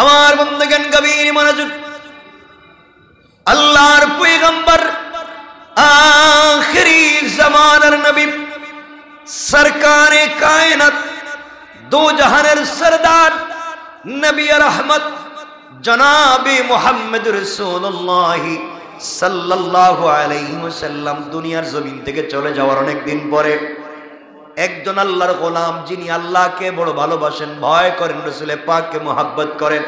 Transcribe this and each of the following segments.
আমার বন্ধুগণ গভীর মনোযোগ, আল্লাহর পয়গম্বর আখিরি জামানার নবী সরকারে কায়নাত দো জাহানের সরদার নবী রহমত জনাবে মুহাম্মদ রাসূলুল্লাহ সাল্লাল্লাহু আলাইহি ওয়াসাল্লাম দুনিয়ার জমিন থেকে চলে যাওয়ার অনেক দিন পরে একজন আল্লাহর গোলাম, যিনি আল্লাহকে বড় ভালোবাসেন, ভয় করেন, রাসূলে পাককে মুহাব্বত করেন,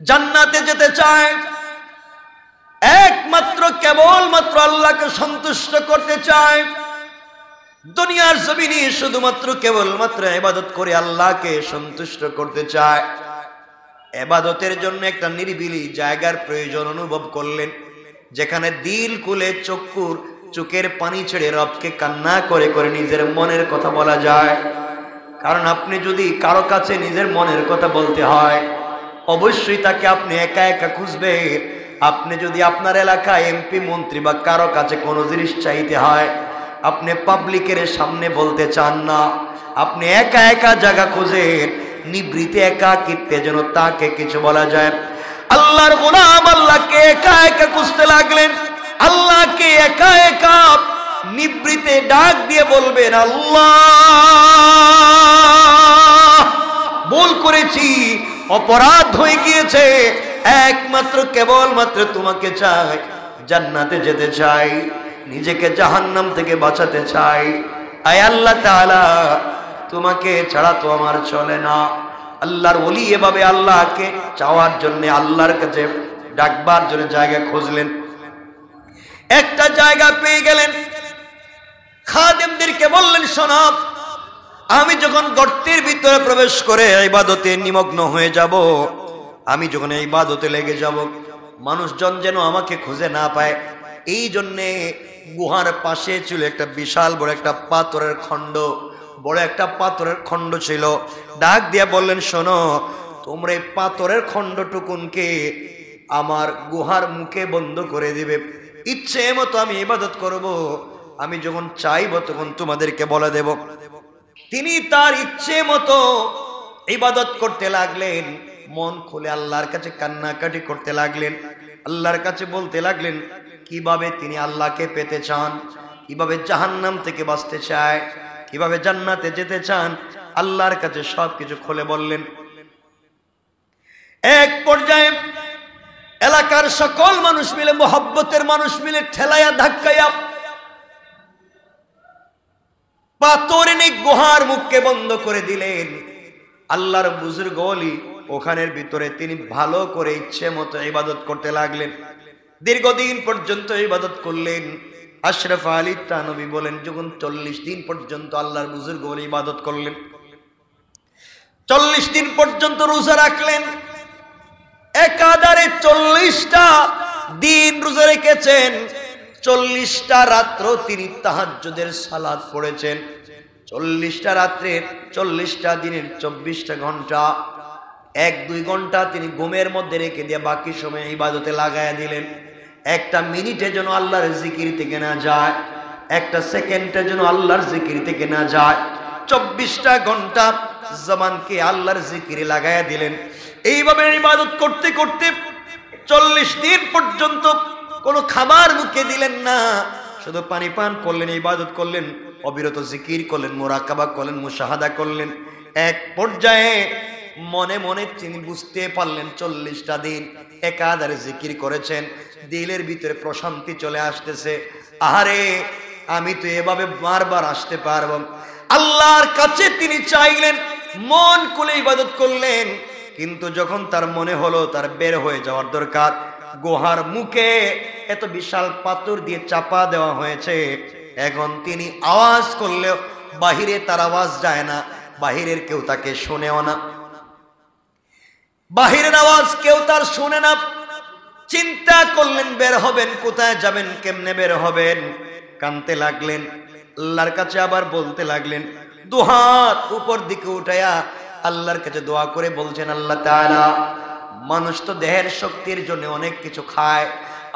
জান্নাতে যেতে চায়, একমাত্র কেবলমাত্র আল্লাহকে সন্তুষ্ট করতে চায়, দুনিয়ার জমিনে শুধুমাত্র কেবলমাত্র ইবাদত করে আল্লাহকে সন্তুষ্ট করতে চায়। ইবাদতের জন্য একটা নিরিবিলি জায়গার প্রয়োজন অনুভব করলেন, যেখানে দিল খুলে চোখের পানি ছেড়ে রবকে কান্না করে করে নিজের মনের কথা বলা যায়। কারণ আপনি যদি কারো কাছে নিজের মনের কথা বলতে হয়, অবশ্যই তাকে আপনি একা একা খুঁজবেন। আপনি যদি আপনার এলাকায় এমপি মন্ত্রী বা কারো কাছে কোনো জিনিস চাইতে হয়, আপনি পাবলিকের সামনে বলতে চান না, আপনি একা একা জায়গা খুঁজেন, নিবৃতে একাকিত্বে যেন তাকে কিছু বলা যায়। আল্লাহর গোলাম আল্লাহকে একা একা খুঁজতে লাগলেন, আল্লাহকে একা একা নিবৃতে ডাক দিয়ে বলবেন, আল্লাহ ভুল করেছি, অপরাধ হয়ে গিয়েছে, একমাত্র কেবলমাত্র তোমাকে চাই, জান্নাতে যেতে চাই, নিজেকে জাহান্নাম থেকে বাঁচাতে চাই। আয় আল্লাহ তাআলা, তোমাকে ছাড়া তো আমার চলে না। আল্লাহর ওলি এভাবে আল্লাহকে চাওয়ার জন্য, আল্লাহর কাছে ডাকবার জন্য জায়গা খুঁজলেন। একটা জায়গা পেয়ে গেলেন, খাদেমদেরকে বললেন, শোনো, আমি যখন গর্তের ভিতরে প্রবেশ করে ইবাদতে নিমগ্ন হয়ে যাব, আমি যখন ইবাদতে লেগে যাব, মানুষজন যেন আমাকে খুঁজে না পায়, এই জন্যে গুহার পাশে ছিল একটা বিশাল বড় একটা পাথরের খণ্ড, বড় একটা পাথরের খণ্ড ছিল। ডাক দিয়ে বললেন, শোনো, তোমরা এই পাথরের খণ্ডটুকুনকে আমার গুহার মুখে বন্ধ করে দিবে, ইচ্ছে মতো আমি ইবাদত করব, আমি যখন চাইবো তখন তোমাদেরকে বলে দেব। তিনি তার ইচ্ছে মতো ইবাদত করতে লাগলেন, মন খুলে আল্লাহর কাছে কান্নাকাটি করতে লাগলেন, আল্লাহর কাছে বলতে লাগলেন কিভাবে তিনি আল্লাহকে পেতে চান, কিভাবে জাহান্নাম থেকে বাঁচতে চায়, কিভাবে জান্নাতে যেতে চান, আল্লাহর কাছে সবকিছু খুলে বললেন। এক পর্যায়ে এলাকার সকল মানুষ মিলে, মোহাব্বতের মানুষ মিলে ঠেলাইয়া ধাক্কাইয়া পাথর এনে গুহার মুখকে বন্ধ করে দিলেন। আল্লাহর বুজুর্গ ওলি ওখানের ভিতরে তিনি ভালো করে ইচ্ছে মতো ইবাদত করতে লাগলেন, দীর্ঘদিন পর্যন্ত ইবাদত করলেন। আশরাফ আলী থানভী বলেন, যখন 40 দিন পর্যন্ত আল্লাহর বুজুর্গ ওলি ইবাদত করলেন, 40 দিন পর্যন্ত রোজা রাখলেন, একাধারে 40টা দিন রোজা রেখেছেন, 40টা রাত্র তিনি তাহাজ্জুদের সালাত পড়েছেন, 40টা রাত্রের 40টা দিনের 24টা ঘন্টা, 1-2 ঘন্টা তিনি ঘুমের মধ্যে রেখে দিয়ে বাকি সময় ইবাদতে লাগায়া দিলেন। একটা মিনিটে যেন আল্লাহর জিকির থেকে না যায়, একটা সেকেন্ডে যেন আল্লাহর জিকির থেকে না যায়, 24টা ঘন্টা জবানকে আল্লাহর জিকিরে লাগায়া দিলেন। এইভাবে ইবাদত করতে করতে 40 দিন পর্যন্ত কোনো খাবার মুখে দিলেন না, শুধু পানি পান করলেন, ইবাদত করলেন, অবিরত জিকির করলেন, মুরাকাবা করলেন, মুশাহাদা করলেন। এক পর্যায়ে মনে মনে তিনি বুঝতে পারলেন 40টা দিন একাধারে জিকির করেছেন, দিলের ভিতরে প্রশান্তি চলে আসতেছে। আহারে, আমি তো এভাবে বারবার আসতে পারবো। আল্লাহর কাছে তিনি চাইলেন, মন খুলে ইবাদত করলেন, কিন্তু যখন তার মনে হলো তার বের হয়ে যাওয়ার দরকার, গুহার মুখে এত বিশাল পাথর দিয়ে চাপা দেওয়া হয়েছে, এখন তিনি আওয়াজ করলেও বাহিরে তার আওয়াজ যায় না, বাহিরের কেউ তাকে শোনেও না, বাহিরের আওয়াজ কেউ তার শুনে না। চিন্তা করলেন বের হবেন কোথায়, যাবেন কেমনে বের হবেন, কাঁদতে লাগলেন, আল্লাহর কাছে আবার বলতে লাগলেন, দুহাত উপর দিকে উঠায়া আল্লাহর কাছে দোয়া করে বলছেন, আল্লাহ তাআলা, মানুষ তো দেহের শক্তির জন্য অনেক কিছু খায়,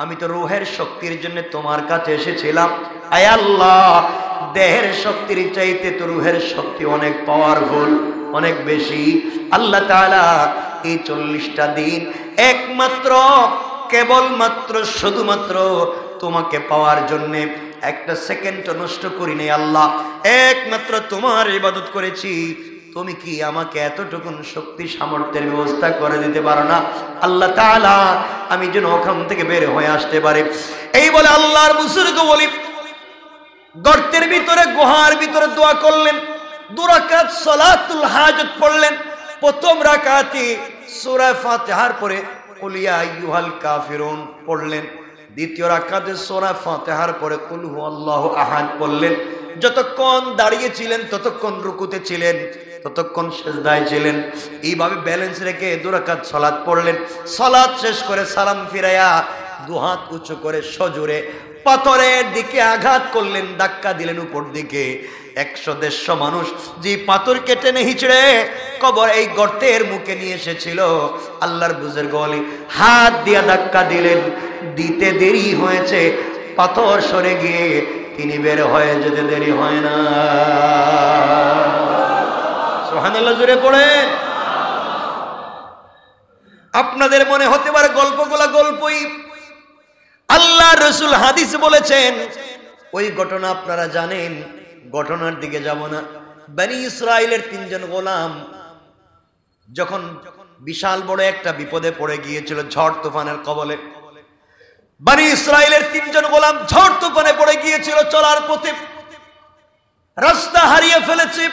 আমি তো রূহের শক্তির জন্য তোমার কাছে এসেছিলাম, আয় আল্লাহ, দেহের শক্তির চাইতে তো রূহের শক্তি অনেক পাওয়ারফুল, অনেক বেশি। আল্লাহ তাআলা এই 40টা দিন একমাত্র কেবলমাত্র শুধুমাত্র তোমাকে পাওয়ার জন্য একটা সেকেন্ড নষ্ট করি নাই আল্লাহ, একমাত্র তোমার ইবাদত করেছি। তুমি কি আমাকে এতটুকুন শক্তি সামর্থ্যের ব্যবস্থা করে দিতে পারো না আল্লাহ তাআলা, আমি যেন ওখান থেকে বের হয়ে আসতে পারি। এই বলে আল্লাহর বুজুর্গ বলি গর্তের ভিতরে গুহার ভিতরে দোয়া করলেন। 2 রাকাত সালাতুল হাজত পড়লেন। প্রথম রাকাতে সূরা ফাতিহার পরে কুল ইয়া আইয়ুহাল কাফিরুন পড়লেন। দ্বিতীয় রাকাতে সূরা ফাতিহার পরে কুল হুয়াল্লাহু আহাদ পড়লেন। যতক্ষণ দাঁড়িয়েছিলেন ততক্ষণ রুকুতে ছিলেন, ততক্ষণ সিজদায় ছিলেন। এইভাবে ব্যালেন্স রেখে 2 রাকাত সালাত পড়লেন। সালাত শেষ করে সালাম ফিরাইয়া 2 হাত উঁচু করে সজোরে পাথরের দিকে আঘাত করলেন, ধাক্কা দিলেন উপর দিকে। 100-150 মানুষ যে পাথর কেটে হিচড়ে কবর এই গর্তের মুখে নিয়ে এসেছিল, আল্লাহর বুজুর্গ ওলি হাত দিয়ে ধাক্কা দিলেন। দিতে দেরি হয়েছে, পাথর সরে গিয়ে তিনি বের হয়ে যেতে দেরি হয় না। সুবহানাল্লাহ, জোরে পড়েন। আপনাদের মনে হতে পারে গল্পগুলা গল্পই, আল্লাহ রসুল হাদিস বলেছেন ওই ঘটনা আপনারা জানেন, ঘটনার দিকে যাব না। বনি ইসরাইলের 3 জন গোলাম যখন বিশাল বড় একটা বিপদে পড়ে গিয়েছিল, ঝড় তুফানের কবলে। বনি ইসরাইলের 3 জন গোলাম ঝড় তুফানে পড়ে গিয়েছিল, চলার পথে রাস্তা হারিয়ে ফেলেছে।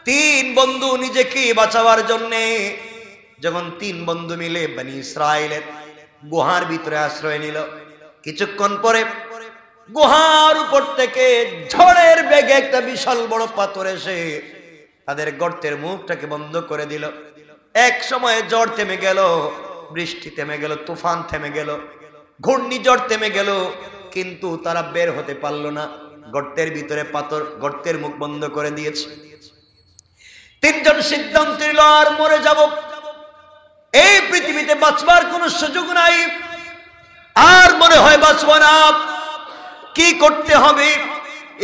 3 বন্ধু নিজেকে বাঁচাবার জন্য যখন 3 বন্ধু মিলে বনি ইসরাইলের গুহার ভিতরে আশ্রয় নিল, কিছুক্ষণ পরে গুহার উপর থেকে ঝড়ের বেগে একটা বিশাল বড় পাথর এসে তাদের গর্তের মুখটাকে বন্ধ করে দিল। এক সময়ে ঝড় থেমে গেল, বৃষ্টি থেমে গেল, তুফান থেমে গেল, ঘূর্ণিঝড় থেমে গেল, কিন্তু তারা বের হতে পারল না। গর্তের ভিতরে পাথর গর্তের মুখ বন্ধ করে দিয়েছে। 3 জন সিদ্ধান্ত নিল আর মরে যাব, এই পৃথিবীতে বাঁচবার কোনো সুযোগ নাই, আর মনে হয় বাঁচব না, কি করতে হবে?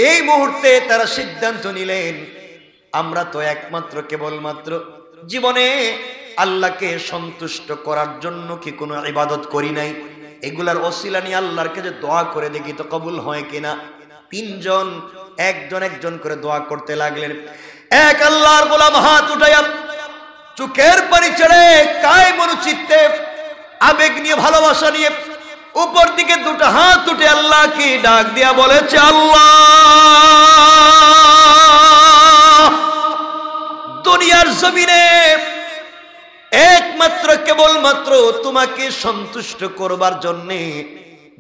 এই মুহূর্তে তারা সিদ্ধান্ত নিলেন আমরা তো একমাত্র কেবলমাত্র জীবনে আল্লাহকে সন্তুষ্ট করার জন্য কি কোনো ইবাদত করি নাই, এগুলার ওসিলা নিয়ে আল্লাহর কাছে দোয়া করে দেখি তো কবুল হয় কিনা। 3 জন একজন করে দোয়া করতে লাগলেন। এক আল্লাহর গোলাম হাত উঠাইয়া চোখের পানি ছেড়ে কায় মনোচিত্তে আবেগ নিয়ে ভালোবাসা নিয়ে উপর দিকে 2টা হাত উঠে আল্লাহকে ডাক দিয়া বলেছে, আল্লাহ, দুনিয়ার জমিনে একমাত্র কেবলমাত্র তোমাকে সন্তুষ্ট করবার জন্য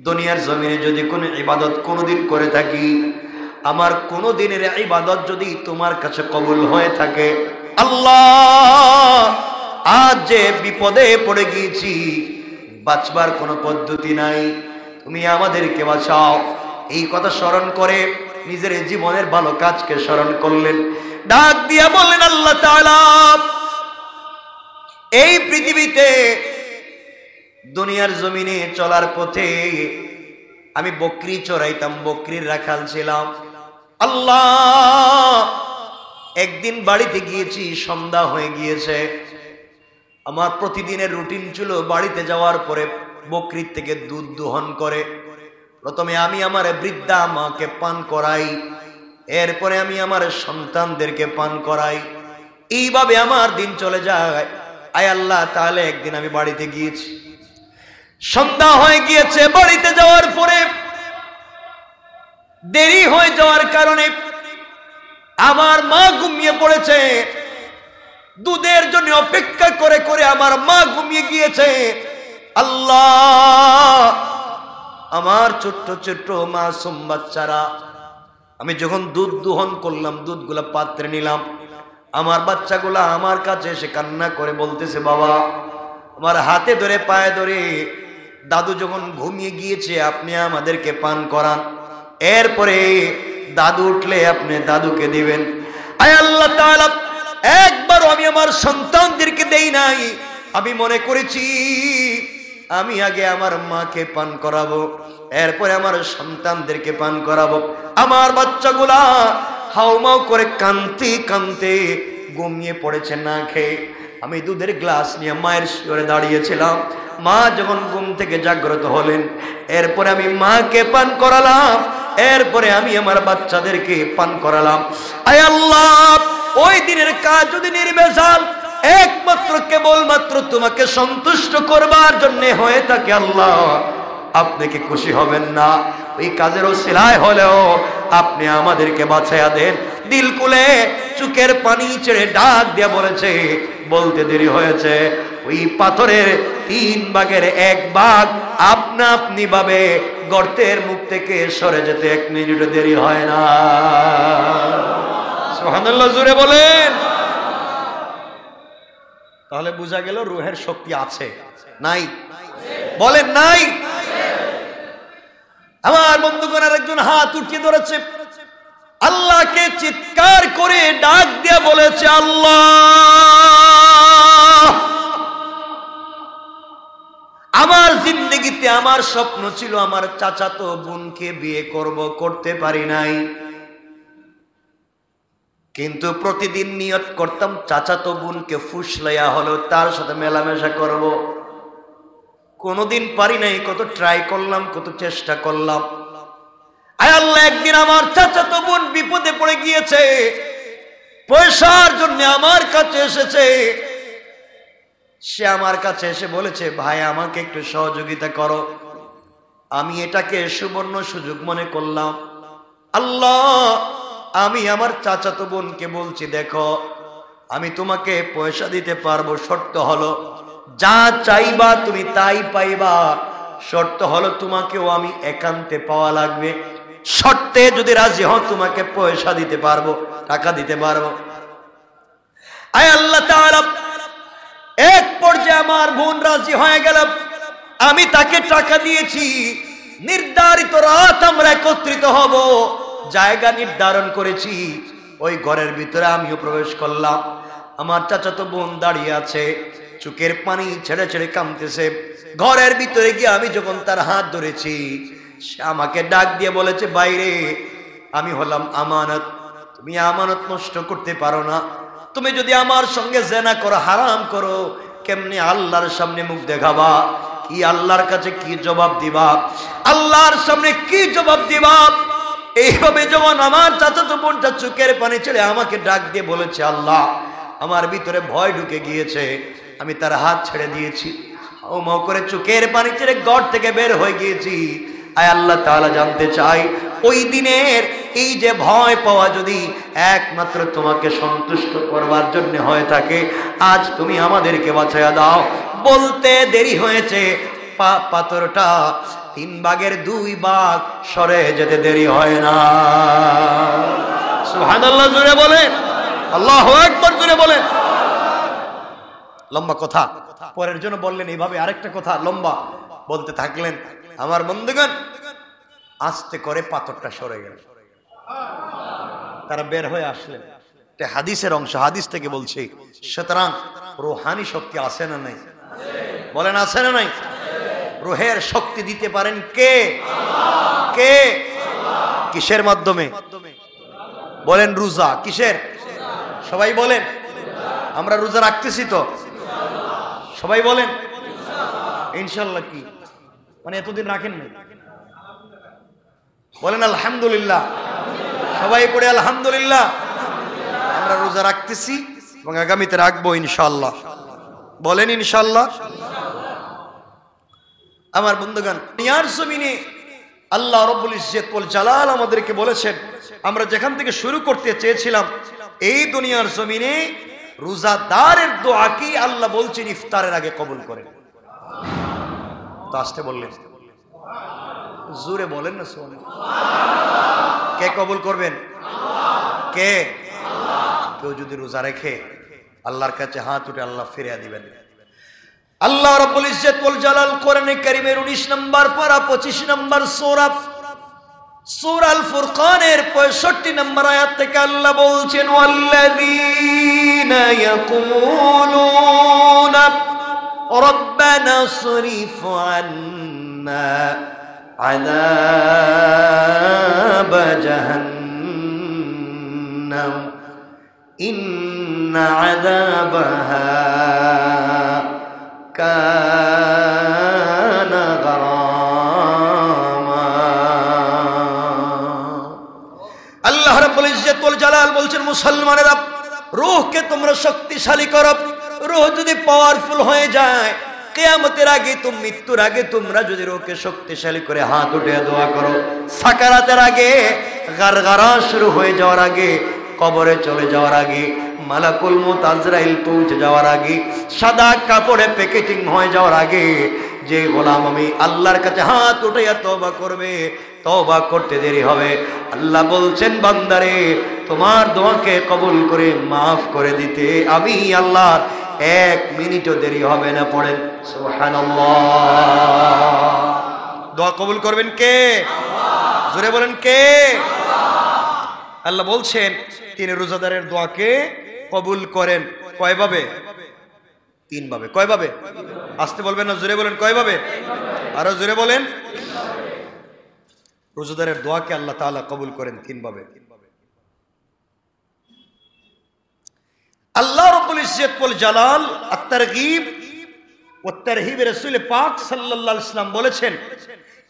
দুনিয়ার জমিনে যদি কোনো ইবাদত কোনোদিন করে থাকি, আমার কোনো দিনের ইবাদত যদি তোমার কাছে কবুল হয়ে থাকে, আল্লাহ আজ যে বিপদে পড়ে গিয়েছি, বাঁচবার কোনো পদ্ধতি নাই, তুমি আমাদেরকে বাঁচাও। এই কথা স্মরণ করে নিজের জীবনের ভালো কাজকে স্মরণ করলেন, ডাক দিয়া বললেন, আল্লাহ তাআলা, এই পৃথিবীতে দুনিয়ার জমিনে চলার পথে আমি বকরি চড়াইতাম, বকরির রাখাল ছিলাম। আল্লাহ, একদিন বাড়িতে গিয়েছি, সন্ধ্যা হয়ে গিয়েছে। আমার প্রতিদিনের রুটিন ছিল বাড়িতে যাওয়ার পরে বকরির থেকে দুধ দোহন করে প্রথমে আমি আমার বৃদ্ধা মাকে পান করাই, এরপরে আমি আমার সন্তানদেরকে পান করাই। এইভাবে আমার দিন চলে যায়। আয় আল্লাহ, তাহলে একদিন আমি বাড়িতে গিয়েছি, সন্ধ্যা হয়ে গিয়েছে। বাড়িতে যাওয়ার পরে দেরি হয়ে যাওয়ার কারণে আমার মা ঘুমিয়ে পড়েছে। দুধের জন্য অপেক্ষা করে করে আমার মা ঘুমিয়ে গিয়েছে। আল্লাহ, আমার ছোট্ট ছোট্ট মাসুম বাচ্চারা, আমি যখন দুধ দোহন করলাম, দুধগুলা পাত্রে নিলাম, আমার বাচ্চাগুলা আমার কাছে এসে কান্না করে বলতেছে, বাবা, আমার হাতে ধরে পায়ে ধরে দাদু যখন ঘুমিয়ে গিয়েছে আপনি আমাদেরকে পান করান, এরপরে দাদু উঠলে আপনি দাদুকে দিবেন। আয় আল্লাহ তাআলা, একবারও আমি আমার সন্তানদেরকে দেই নাই। আমি মনে করেছি আমি আগে আমার মাকে পান করাবো, এরপরে আমার সন্তানদেরকে পান করাবো। আমার বাচ্চাগুলা হাউমাউ করে কাঁদতে কাঁদতে ঘুমিয়ে পড়েছে না খেয়ে। আমি দুধের গ্লাস নিয়ে মায়ের শিয়রে দাঁড়িয়েছিলাম। মা যখন ঘুম থেকে জাগ্রত হলেন, এরপরে আমি মাকে পান করালাম, এরপরে আমি আমার বাচ্চাদেরকে পান করালাম। আয় আল্লাহ, ওই দিনের কাজ যদি নির্ভেজাল একমাত্র কেবলমাত্র তোমাকে সন্তুষ্ট করবার জন্য হয়ে থাকে, আল্লাহ আপনি কি খুশি হবেন না? ওই কাজের ওসিলায় হলেও আপনি আমাদেরকে বাঁচাইয়া দেন। দিল কুলে চোখের পানি ছেড়ে ডাক দিয়ে বলেছে, বলতে দেরি হয়েছে, ওই পাথরের 3 ভাগের 1 ভাগ আপনা আপনি ভাবে গর্তের মুখ থেকে সরে যেতে 1 মিনিট দেরি হয় না। সুবহানাল্লাহ, জোরে বলেন। তাহলে বোঝা গেল রূহের শক্তি আছে নাই? বলেন নাই? আমার বন্ধুগণ আরেকজন হাত উঠিয়ে ধরেছে, আল্লাহকে চিৎকার করে ডাক দিয়ে বলেছে, আল্লাহ আমার জিন্দেগিতে আমার স্বপ্ন ছিল আমার চাচাতো বোনকে বিয়ে করব, করতে পারি নাই, কিন্তু প্রতিদিন নিয়ত করতাম চাচাতো বোনকে ফুসলাইয়া হলো তার সাথে মেলামেশা করব, কোনোদিন পারি নাই। কত ট্রাই করলাম, কত চেষ্টা করলাম। আয় আল্লাহ, একদিন আমার চাচাতো বোন বিপদে পড়ে গিয়েছে, পয়সার জন্য আমার কাছে এসেছে। সে আমার কাছে এসে বলেছে, ভাই আমাকে একটু সহযোগিতা করো। আমি এটাকে সুবর্ণ সুযোগ মনে করলাম। আল্লাহ, আমি আমার চাচাতো বোনকে বলছি, দেখো আমি তোমাকে পয়সা দিতে পারবো, শর্ত হলো যা চাইবা তুমি তাই পাইবা, শর্ত হলো তোমাকেও আমি একান্তে পাওয়া লাগবে। শর্তে যদি রাজি হও তোমাকে পয়সা দিতে পারবো, টাকা দিতে পারবো। আয় আল্লাহ তাআলা, এক পর্যায়ে আমার বোন রাজি হয়ে গেল। আমি তাকে টাকা দিয়েছি। নির্ধারিত রাত আমরা একত্রিত হব, জায়গা নির্ধারণ করেছি। ওই ঘরের ভিতরে আমিও প্রবেশ করলাম। আমার চাচাতো বোন দাঁড়িয়ে আছে, চোখের পানি ছেড়ে ছেড়ে কাঁদতেছে। ঘরের ভিতরে গিয়ে আমি যখন তার হাত ধরেছি, সে আমাকে ডাক দিয়ে বলেছে, বাইরে আমি হলাম আমানত, তুমি আমানত নষ্ট করতে পারো না। তুমি যদি আমার সঙ্গে জেনা করো, হারাম করো, কেমনে আল্লাহর সামনে মুখ দেখাবা? কি আল্লাহর কাছে কি জবাব দিবা? আল্লাহর সামনে কি জবাব দিবা? এইভাবে যখন আমার চাচাতো বোনটা চোখের পানি ছেড়ে আমাকে ডাক দিয়ে বলেছে, আল্লাহ আমার ভিতরে ভয় ঢুকে গিয়েছে, আমি তার হাত ছেড়ে দিয়েছি, হাউমাউ করে চোখের পানি ছেড়ে ঘর থেকে বের হয়ে গিয়েছি। আয় আল্লাহ তাআলা, জানতে চাই ওই দিনের এই যে ভয় পাওয়া যদি একমাত্র তোমাকে সন্তুষ্ট করবার জন্য হয়ে থাকে, আজ তুমি আমাদেরকে বাঁচাইয়া দাও। বলতে দেরি হয়েছে, পাথরটা 3 ভাগের 2 ভাগ সরে যেতে দেরি হয় না। সুবহানাল্লাহ, জোরে বলেন, আল্লাহু আকবার জোরে বলেন। লম্বা কথা, পরের জন্য বললেন এইভাবে আরেকটা কথা লম্বা বলতে থাকলেন। আমার বন্ধুগণ, আস্তে করে পাথরটা সরে গেল, তারা বের হয়ে আসলেন। এটা হাদিসের অংশ, হাদিস থেকে বলছি। সুতরাং রূহানি শক্তি আছে না নাই? বলেন আছে না নাই? রূহের শক্তি দিতে পারেন কে? কে? কিসের মাধ্যমে? বলেন রোজা। কিসের? সবাই বলেন। আমরা রোজা রাখতেছি তো? সবাই বলেন ইনশাআল্লাহ। কি মানে এতদিন রাখেন নাই? বলেন আলহামদুলিল্লাহ। সবাই পড়ে আলহামদুলিল্লাহ। আমরা রোজা রাখতেছি এবং আগামীতে রাখবো ইনশাআল্লাহ। বলেন ইনশাআল্লাহ। আমার বন্ধুগণ, দুনিয়ার জমিনে আল্লাহ রাব্বুল ইজ্জত ওয়াল জালাল আমাদেরকে বলেছেন, আমরা যেখান থেকে শুরু করতে চেয়েছিলাম, এই দুনিয়ার জমিনে রোজাদারের দোয়া কি আল্লাহ বলছেন ইফতারের আগে কবুল করেন। তো আসতে বললেন, জোরে বলেন না সুবহানাল্লাহ। কে কবুল করবেন? কে? কেউ যদি রোজা রেখে আল্লাহর কাছে হাত উঠে আল্লাহ ফিরিয়ে দিবেন। আল্লাহ রাব্বুল ইজ্জত ওয়াল জালাল কোরআনে কারীমের 19 নম্বর পারা 25 নম্বর সূরা আল ফুরকানের 65 নম্বর আয়াত থেকে আল্লাহ বলছেন, ওয়াল্লাযীনা ইয়াকুলুনা রাব্বানা সরিফ আন্না আযাব জাহান্নাম ইন্না আযাবাহা কানা গারামা। আল্লাহ রাব্বুল ইজ্জত ওয়াল জালাল বলছেন, মুসলমানেরা রূহকে তোমরা শক্তিশালী করো। রূহ যদি পাওয়ারফুল হয়ে যায়, কিয়ামতের আগে মৃত্যুর আগে তোমরা যদি রূহকে শক্তিশালী করে হাত উঠে দোয়া করো, সাকারাতের আগে, গারগারা শুরু হয়ে যাওয়ার আগে, কবরে চলে যাওয়ার আগে, মালাকুল মউত আজরাইল পৌঁছে যাওয়ার আগে, সাদা কাপড়ে প্যাকেটিং হয়ে যাওয়ার আগে, যে গোলাম আমি আল্লাহর কাছে হাত উঠাইয়া তওবা করবে, তওবা করতে দেরি হবে। আল্লাহ বলছেন, বান্দারে তোমার দোয়াকে কবুল করে মাফ করে দিতে আমি আল্লাহর 1 মিনিটও দেরি হবে না। পড়েন সুবহানাল্লাহ। দোয়া কবুল করবেন কে? আল্লাহ। জোরে বলেন কে? আল্লাহ। আল্লাহ বলছেন তিনি রোজাদারের দোয়াকে কবুল করেন কয়ভাবে? 3 ভাবে। কয়ভাবে? আসতে বলবেন না, জোরে বলেন কয়ভাবে? আরো জোরে বলেন। রোজাদারের দোয়াকে আল্লাহ তাআলা কবুল করেন 3 ভাবে। আল্লাহ রাব্বুল ইজ্জত ওয়াল জালাল আত-তারগীব ওয়া তারহিব রাসূল পাক সাল্লাল্লাহু আলাইহি ওয়াসাল্লাম বলেছেন,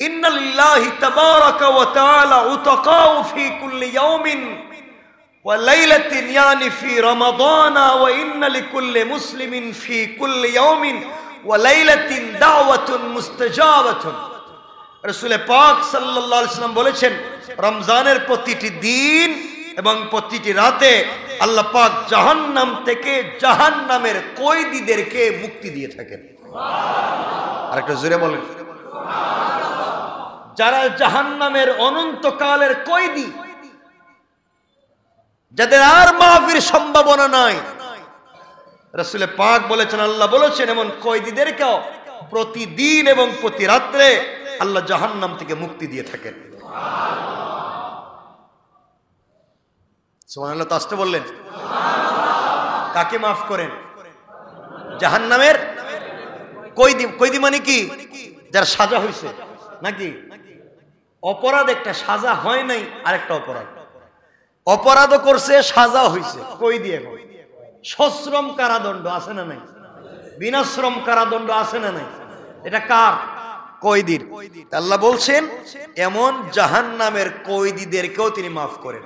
ইন্না লিল্লাহি তাবারাকা ওয়া তাআলা উতাকাউ ফি কুল্লি ইয়াউমিন ওয়া লাইলাতিন ইয়ানি ফি রমাদানা ওয়া ইন্না লিকুল্লি মুসলিমিন ফি কুল্লি ইয়াউমিন ওয়া লাইলাতিন দাওয়াতুন মুস্তাজাবাতুন। রাসূল পাক সাল্লাল্লাহু আলাইহি ওয়াসাল্লাম বলেছেন, রমজানের প্রতিটি দিন এবং প্রতিটি রাতে আল্লাহ পাক জাহান্নাম থেকে জাহান্নামের কয়েদীদেরকে মুক্তি দিয়ে থাকেন। আরেকটা জোরে বলেন। যারা জাহান্নামের অনন্তকালের কয়েদী, যাদের আর মাফির সম্ভাবনা নাই, রাসূল পাক বলেছেন, আল্লাহ বলেছেন এমন কয়েদীদেরকেও প্রতিদিন এবং প্রতি রাত্রে আল্লাহ জাহান্নাম থেকে মুক্তি দিয়ে থাকেন। সুবহানাল্লাহ। আসতে বললেন। কাকে মাফ করেন? জাহান্নামের কয়েদি। কয়েদি মানে কি? যার সাজা হয়েছে নাকি? অপরাধ একটা, সাজা হয় নাই আরেকটা অপরাধ। অপরাধও করছে, সাজা হয়েছে, কয়েদি। এখন সশ্রম কারাদণ্ড আছে না নাই? বিনাশ্রম কারাদণ্ড আছে না নাই? এটা কার? কয়েদির। আল্লাহ বলছেন এমন জাহান্নামের কয়েদিদেরকেও তিনি মাফ করেন।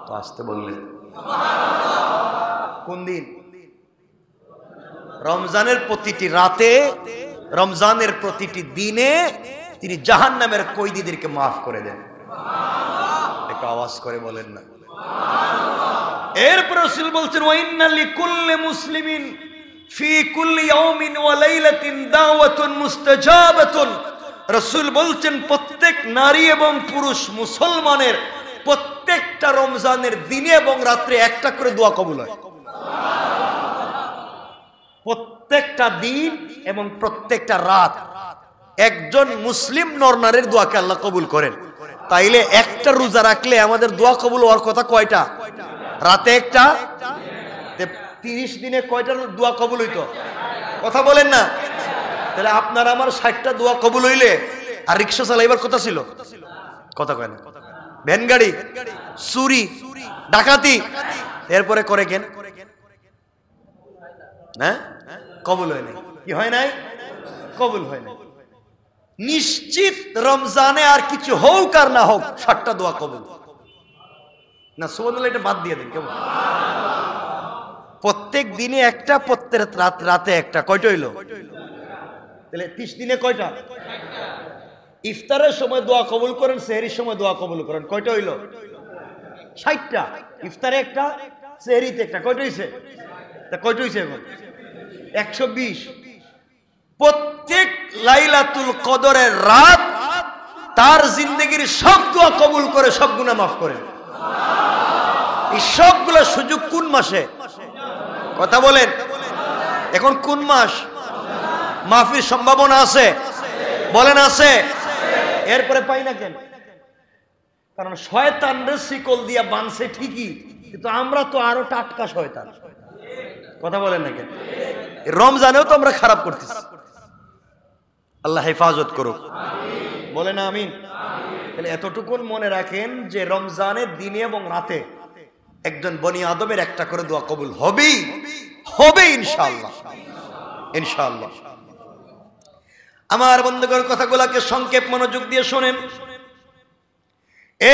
তো আসতে বললেন। কোন দিন? রমজানের প্রতিটি রাতে, রমজানের প্রতিটি দিনে তিনি জাহান্নামের কয়েদীদেরকে মাফ করে দেন। একটু আওয়াজ করে বলেন না। এরপর রাসূল বলছেন, ওয়া ইন্না লিকুল্লি মুসলিমিন ফি কুল্লি ইয়াউমিন ওয়া লাইলাতিন দাওয়াতুন মুস্তাজাবাতুন। রাসূল বলছেন প্রত্যেক নারী এবং পুরুষ মুসলমানের প্রত্যেকটা রমজানের দিনে এবং রাত্রে একটা করে দোয়া কবুল হয়। প্রত্যেকটা দিন এবং প্রত্যেকটা রাত একজন মুসলিম নরনারীর দোয়াকে আল্লাহ কবুল করেন। তাইলে একটা রোজা রাখলে আমাদের দোয়া কবুল হওয়ার কথা কয়টা? রাতে একটা। 30 দিনে কয়টা দোয়া কবুল হইতো? কথা বলেন না। তাহলে আপনার আমার 60টা দোয়া কবুল হইলে আর রিকশা চালাইবার কথা ছিল? কথা কয় না। ভ্যান গাড়ি, চুরি, ডাকাতি এরপরে করে কেন? হ্যাঁ, কবুল হয় নাই। কি হয় নাই? কবুল হয় নাই। নিশ্চিত রমজানে আর কিছু হোক আর না হোক 60টা দোয়া কবুল না। সুবহানাল্লাহ। এটা বাদ দিয়ে দিন কেমন? প্রত্যেক দিনে একটা, প্রত্যেক রাতে একটা। কয়টা হইলো? তাহলে 30 দিনে কয়টা? ইফতারের সময় দোয়া কবুল করেন, সেহরির সময় দোয়া কবুল করেন, কয়টা হইলো? 60টা। ইফতারে একটা, সেহরিতে একটা। কয়টা হইছে? তা কয়টা হইছে এখন? 120। প্রত্যেক লাইলাতুল কদরের রাত তার জিন্দেগির সব দোয়া কবুল করে, সব গুনাহ মাফ করে। এই সবগুলো সুযোগ কোন মাসে? কথা বলেন। এখন কোন মাস? মাফির সম্ভাবনা আছে? বলেন আছে। এরপরে পাই না কেন? কারণ শয়তানরে শিকল দিয়া বানছে ঠিকই, কিন্তু আমরা তো আরো টাটকা শয়তান। কথা বলেন না কেন? রমজানেও তো আমরা খারাপ করতেছি। আল্লাহ হেফাজত করুক। বলেন আমিন। তাহলে এতটুকুন মনে রাখেন যে রমজানের দিনে এবং রাতে একজন বনি আদমের একটা করে দোয়া কবুল হবেই হবে ইনশাআল্লাহ, ইনশাআল্লাহ। আমার বন্ধুগণ, কথাগুলোকে সংক্ষেপ মনোযোগ দিয়ে শোনেন।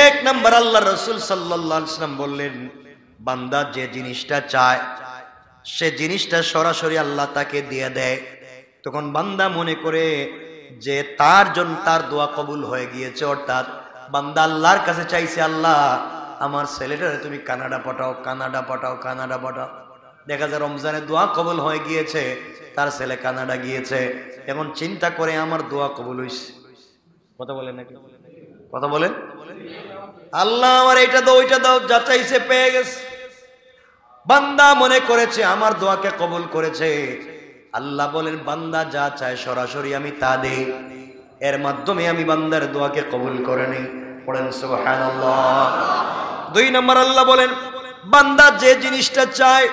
এক নাম্বার, আল্লাহ রাসূল সাল্লাল্লাহু আলাইহি ওয়াসাল্লাম বললেন, বান্দা যে জিনিসটা চায় সে জিনিসটা সরাসরি আল্লাহ তাকে দিয়ে দেয়। তখন বান্দা মনে করে যে তার জন্য তার দোয়া কবুল হয়ে গিয়েছে, অর্থাৎ বান্দা আল্লাহর কাছে চাইছে, আল্লাহ আমার ছেলেটারে তুমি কানাডা পাঠাও, কানাডা পাঠাও, কানাডা পাঠাও। দেখা যায় রমজানে দোয়া কবুল হয়ে গিয়েছে, তার ছেলে কানাডা গিয়েছে। এখন চিন্তা করে আমার দোয়া কবুল হইছে। কথা বলেন নাকি? কথা বলেন। আল্লাহ আমার এইটা দাও, ওইটা দাও, যা চাইছে পেয়ে গেছে। বান্দা মনে করেছে আমার দোয়াকে কবুল করেছে। আল্লাহ বলেন, বান্দা যা চায় সরাসরি আমি তা দেই, এর মাধ্যমে আমি বান্দার দোয়াকে কবুল করে নেই। পড়েন সুবহানাল্লাহ। 2 নম্বর, আল্লাহ বলেন, বান্দা যে জিনিসটা চায়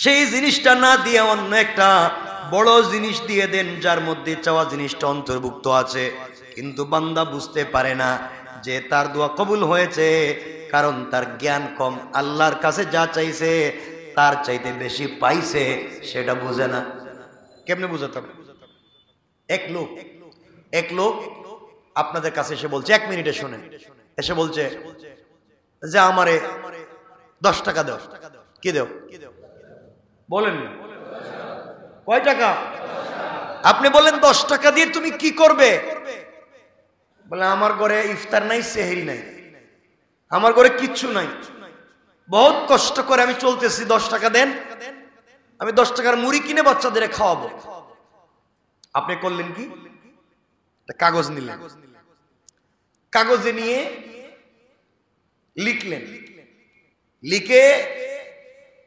সেই জিনিসটা না দিয়ে অন্য একটা বড় জিনিস দিয়ে দেন, যার মধ্যে চাওয়া জিনিসটা অন্তর্ভুক্ত আছে, কিন্তু বান্দা বুঝতে পারে না যে তার দোয়া কবুল হয়েছে, কারণ তার জ্ঞান কম। আল্লাহর কাছে যা চাইছে তার চাইতে বেশি পাইছে, সেটা বুঝে না। কেমনে বুঝাতাম? এক লোক আপনাদের কাছে এসে বলছে, 1 মিনিটে শোনেন, এসে বলছে যে আমারে 10 টাকা দাও। কি দাও? বলেন না। কয় টাকা? আপনি বলেন 10 টাকা দিয়ে তুমি কি করবে? বলে আমার ঘরে ইফতার নাই, সেহরি নাই, আমার ঘরে কিচ্ছু নাই, বহুত কষ্ট করে আমি চলতেছি, 10 টাকা দেন, আমি 10 টাকার মুড়ি কিনে বাচ্চাদের খাওয়াবো। আপনি করলেন কি? কাগজ নিলেন, কাগজে নিয়ে লিখলেন, লিখে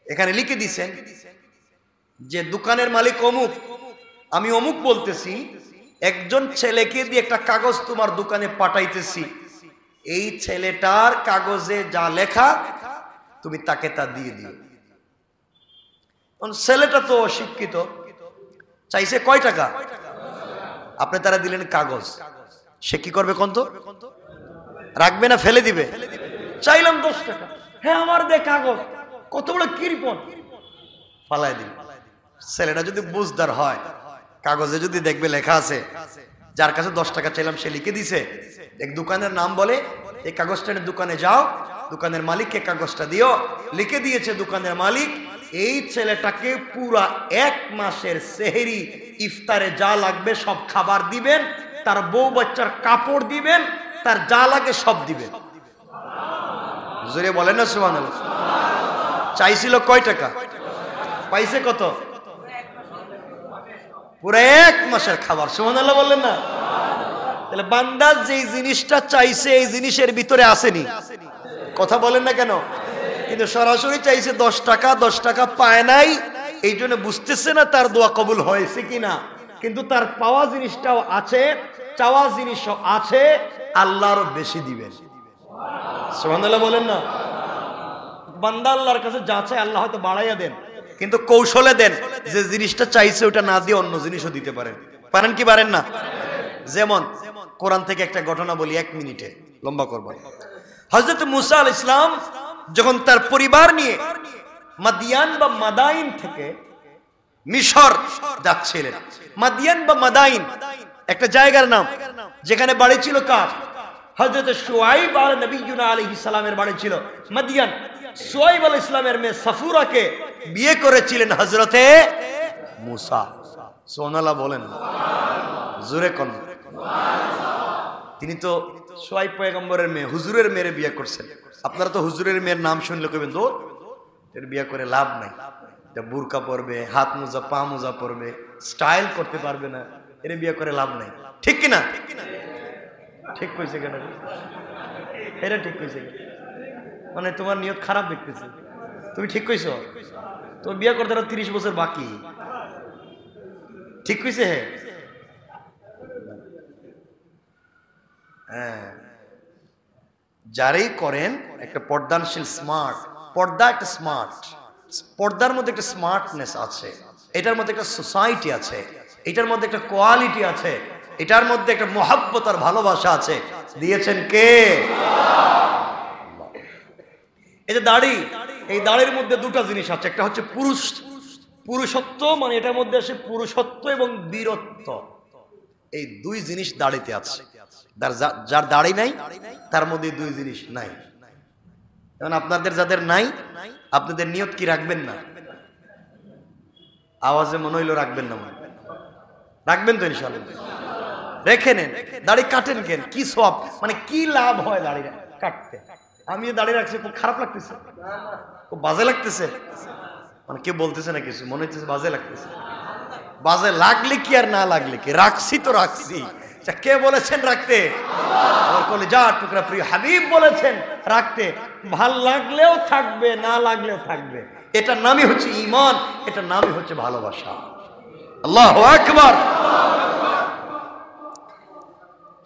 এখানে লিখে দিছেন যে দোকানের মালিক অমুক, আমি অমুক বলতেছি, একজন ছেলেকে দিয়ে একটা কাগজ তোমার দোকানে পাঠাইতেছি, এই ছেলেটার কাগজে যা লেখা তুমি তাকে তা দিয়ে দিও। ছেলেটা তো অশিক্ষিত, চাইছে কয় টাকা? আপনি তারা দিলেন কাগজ, সে কি করবে? কন্ত রাখবে না ফেলে দিবে? চাইলাম 10 টাকা, হ্যাঁ আমার দে কাগজ, কত বড় কৃপণ, ফালাই দিল। ছেলেটা যদি বুঝদার হয়, কাগজে যদি দেখবে লেখা আছে, যার কাছে 10 টাকা চাইলাম সে লিখে দিছে, এক দোকানের নাম বলে, এই কাগজটা নিয়ে দোকানে যাও, দোকানের মালিককে কাগজটা দিও, লিখে দিয়েছে দোকানের মালিক, এই ছেলেটাকে পুরা 1 মাসের সেহরি ইফতারে যা লাগবে সব খাবার দিবেন, তার বউ বাচ্চার কাপড় দিবেন, তার যা লাগে সব দিবেন। জোরে বলেন না সুবহানাল্লাহ। চাইছিল কয় টাকা? পাইছে কত? পুরো 1 মাসের খাবার। সুবহানাল্লাহ বললেন না? তাহলে বান্দা যে জিনিসটা চাইছে এই জিনিসের ভিতরে আসেনি, কথা বলেন না কেন? কিন্তু সরাসরি চাইছে 10 টাকা, 10 টাকা পায় নাই, এই জন্য বুঝতেছে না তার দোয়া কবুল হয়েছে কিনা, কিন্তু তার পাওয়া জিনিসটাও আছে, চাওয়া জিনিসও আছে, আল্লাহরও বেশি দিবেন। সুবহানাল্লাহ বলেন না? বান্দা আল্লাহর কাছে যা চায় আল্লাহ হয়তো বাড়াইয়া দেন, কিন্তু কৌশলে দেন, যে জিনিসটা চাইছে ওটা না দিয়ে অন্য জিনিসও দিতে পারেন। পারেন কি পারেন না? যেমন কোরআন থেকে একটা ঘটনা বলি, 1 মিনিটে, লম্বা করব। হযরত মুসা আলাইহিস সালাম যখন তার পরিবার নিয়ে মাদিয়ান বা মাদাইন থেকে মিশর যাচ্ছিলেন, মাদিয়ান বা মাদাইন একটা জায়গার নাম, যেখানে বাড়ি ছিল কার? হযরত শুআইব নবিয়্যুনা আলাইহিস সালামের বাড়ি ছিল মাদিয়ান। শুআইব আলাইহিস সালামের মেয়ে সাফুরাকে বিয়ে করেছিলেন হযরতে মুসা। সুবহানাল্লাহ বলেন, জোরে কোন? তিনি তো শুআইব পয়গম্বরের মেয়ে, হুজুরের মেয়ের বিয়ে করছেন। আপনারা তো হুজুরের মেয়ের নাম শুনলে কইবেন তো এর বিয়ে করে লাভ নাই, এটা বুরকা পরবে, হাত মোজা পা মোজা পরবে, স্টাইল করতে পারবে না, এর বিয়ে করে লাভ নাই। ঠিক কিনা? ঠিক কইছে কেন? এটা ঠিক কইছে, মানে তোমার নিয়ত খারাপ দেখতেছে। তুমি ঠিক কইছো, তোমার বিয়ে করতে 30 বছর বাকি। ঠিক কইছে? হ্যাঁ, যারাই করেন একটা পর্দানশীল, স্মার্ট পর্দা, একটা স্মার্ট পর্দার মধ্যে একটা স্মার্টনেস আছে, এটার মধ্যে একটা সোসাইটি আছে, এটার মধ্যে একটা কোয়ালিটি আছে, এটার মধ্যে একটা মহব্বত আর ভালোবাসা আছে। দিয়েছেন কে? এই যে দাড়ি, এই দাড়ির মধ্যে দুটো জিনিস আছে, একটা হচ্ছে পুরুষত্ব, মানে এটার মধ্যে আছে পুরুষত্ব এবং বীরত্ব, এই দুই জিনিস দাড়িতে আছে। যার দাড়ি নাই তার মধ্যে দুই জিনিস নাই। যেমন আপনাদের যাদের নাই, আপনাদের নিয়ত কি রাখবেন না? আওয়াজে মনে হইলো রাখবেন না, রাখবেন তো ইনশাআল্লাহ। রেখে নেন। দাড়ি কাটেন কেন? কি সওয়াব, মানে কি লাভ হয় দাড়ি কাটতে? আমি দাড়ি রাখছি, খুব খারাপ লাগতেছে, খুব বাজে লাগতেছে, মানে কেউ বলতেছে না কিছু, মনে হচ্ছে বাজে লাগতেছে। বাজে লাগলে কি আর না লাগলে কি, রাখছি তো রাখছি। কে বলেছেন রাখতে? আমার কলিজার টুকরা প্রিয় হাবিব বলেছেন রাখতে। ভাল লাগলেও থাকবে, না লাগলেও থাকবে। এটার নামই হচ্ছে ঈমান, এটার নামই হচ্ছে ভালোবাসা। আল্লাহু আকবার।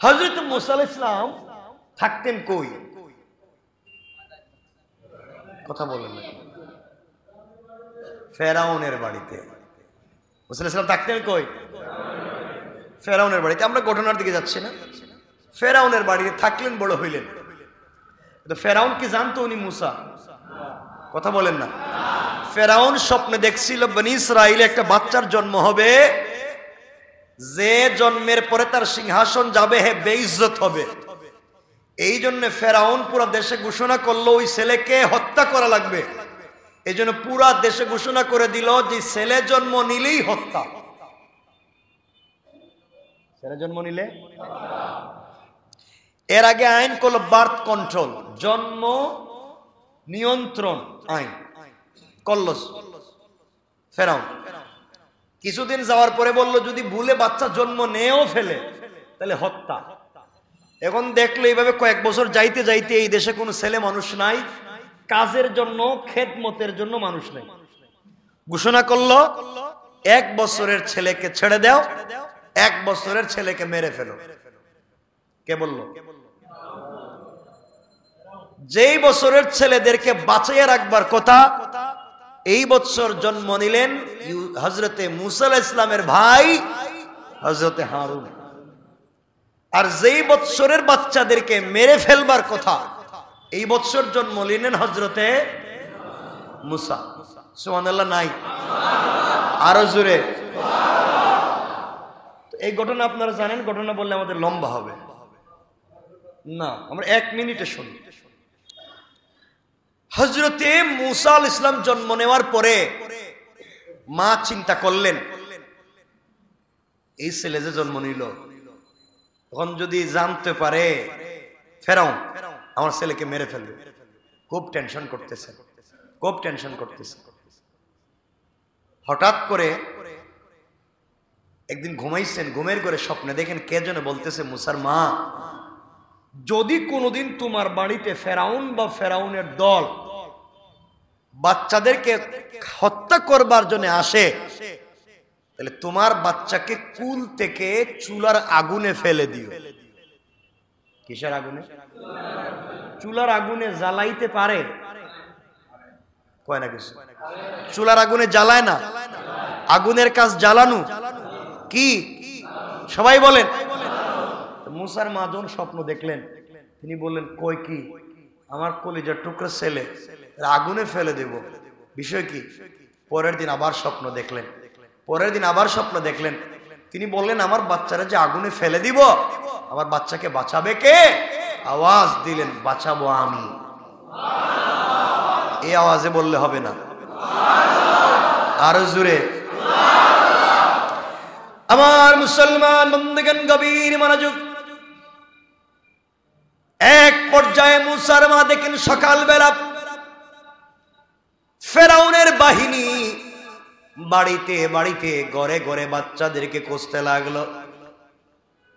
হযরত মুসা আলাইহিস সালাম থাকতেন কই? কথা বলেন না। ফেরাউনের বাড়িতে। মুসা আলাইহিস সালাম থাকতেন কই? ফেরাউনের বাড়িতে। আমরা ঘটনার দিকে যাচ্ছি না। ফেরাউনের বাড়িতে থাকলেন, বড় হইলেন। ফেরাউন কি জানতো উনি মুসা? কথা বলেন না। ফেরাউন স্বপ্নে দেখছিল বনি ইসরাইলে একটা বাচ্চার জন্ম হবে, যে জন্মের পরে তার সিংহাসন যাবে, হে বেইজ্জত হবে। এই জন্য ফেরাউন পুরো দেশে ঘোষণা করলো ওই ছেলেকে হত্যা করা লাগবে। এই জন্য পুরা দেশে ঘোষণা করে দিল যে ছেলে জন্ম নিলেই হত্যা। ছেলে জন্ম নিলে। এর আগে আইন করলো বার্থ কন্ট্রোল, জন্ম নিয়ন্ত্রণ আইন করল ফেরাউন। কিছুদিন যাওয়ার পরে বললো যদি ভুলে বাচ্চা জন্ম নেও ফেলে তাহলে হত্যা। এখন দেখলো এইভাবে কয়েক বছর যাইতে যাইতে এই দেশে কোনো ছেলে মানুষ নাই, কাজের জন্য খেদমতের জন্য মানুষ নাই। ঘোষণা করলো 1 বছরের ছেলেকে ছেড়ে দাও, 1 বছরের ছেলেকে মেরে ফেলো। কে বললো? যেই বছরের ছেলেদেরকে বাঁচিয়ে রাখবার কথা, এই বছর জন্ম নিলেন হযরতে মুসা আলাইহিস সালামের ভাই হযরতে হারুন। আর যেই বছরের বাচ্চাদেরকে মেরে ফেলবার কথা, এই বছর জন্ম নিলেন হযরতে মুসা। সুবহানাল্লাহ নাই? আরো জোরে। এই ঘটনা আপনারা জানেন, ঘটনা বললে আমাদের লম্বা হবে না, আমরা 1 মিনিটে শুনি। হযরতে মুসা আলাইহিস সালাম জন্ম নেওয়ার পরে মা চিন্তা করলেন এই ছেলে যে জন্ম নিল, তখন যদি জানতে পারে ফেরাউন আমার ছেলেকে মেরে ফেলবে, খুব টেনশন করতেছে, খুব টেনশন করতেছে। হঠাৎ করে একদিন ঘুমাইছেন, ঘুমের ঘরে স্বপ্নে দেখেন কে যেন বলতেছে, মুসার মা, যদি কোনোদিন তোমার বাড়িতে ফেরাউন বা ফেরাউনের দল বাচ্চাদেরকে হত্যা করবার জন্য আসে, তাহলে তোমার বাচ্চাকে কুল থেকে চুলার আগুনে ফেলে দিও। কিসের আগুনে? চুলার আগুনে জ্বালাইতে পারে? কয় না কিছু। চুলার আগুনে জ্বালায় না, আগুনের কাজ জ্বালানো। কি? সবাই বলেন। মুসার মা যখন স্বপ্ন দেখলেন, তিনি বললেন কই কি, আমার কলিজার টুকরা ছেলে আগুনে ফেলে দেব, বিষয় কি? পরের দিন আবার স্বপ্ন দেখলেন, পরের দিন আবার স্বপ্ন দেখলেন। তিনি বললেন আমার বাচ্চারা যে আগুনে ফেলে দিব, আমার বাচ্চাকে বাঁচাবে কে? আওয়াজ দিলেন, বাঁচাবো আমি। এই আওয়াজে বললে হবে না, আরো জোরে। আমার মুসলমান বন্ধুগণ, গভীর মনোযোগ। এক পর্যায়ে মুসার মা দেখেন সকালবেলা ফেরাউনের বাহিনী বাড়িতে বাড়িতে ঘরে ঘরে বাচ্চাদেরকে খুঁজতে লাগলো।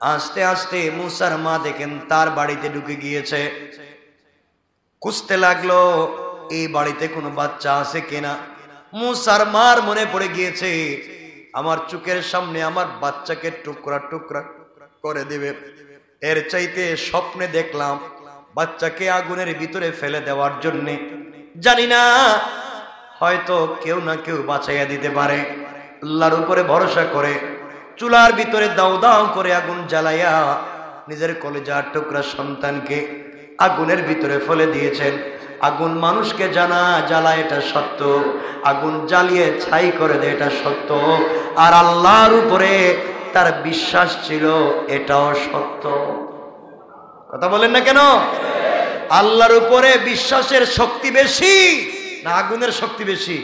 আস্তে আস্তে মুসার মা দেখেন তার বাড়িতে ঢুকে গিয়েছে, খুঁজতে লাগলো এই বাড়িতে কোনো বাচ্চা আছে কিনা। মুসার মার মনে পড়ে গিয়েছে আমার চোখের সামনে আমার বাচ্চাকে টুকরা টুকরা করে দেবে, এর চাইতে স্বপ্নে দেখলাম বাচ্চাকে আগুনের ভিতরে ফেলে দেওয়ার জন্যে। জানি না, হয়তো কেউ না কেউ বাঁচাইয়া দিতে পারে। আল্লাহর উপরে ভরসা করে চুলার ভিতরে দাও দাও করে আগুন জ্বালাইয়া নিজের কলেজার টুকরা সন্তানকে আগুনের ভিতরে ফেলে দিয়েছেন। আগুন মানুষকে জ্বালায়, এটা সত্য। আগুন জ্বালিয়ে ছাই করে দেয়, এটা সত্য। আর আল্লাহর উপরে তার বিশ্বাস ছিল, এটাও সত্য। কথা বলেন না কেন? আল্লাহর উপরে বিশ্বাসের শক্তি বেশি না আগুনের শক্তি বেশি?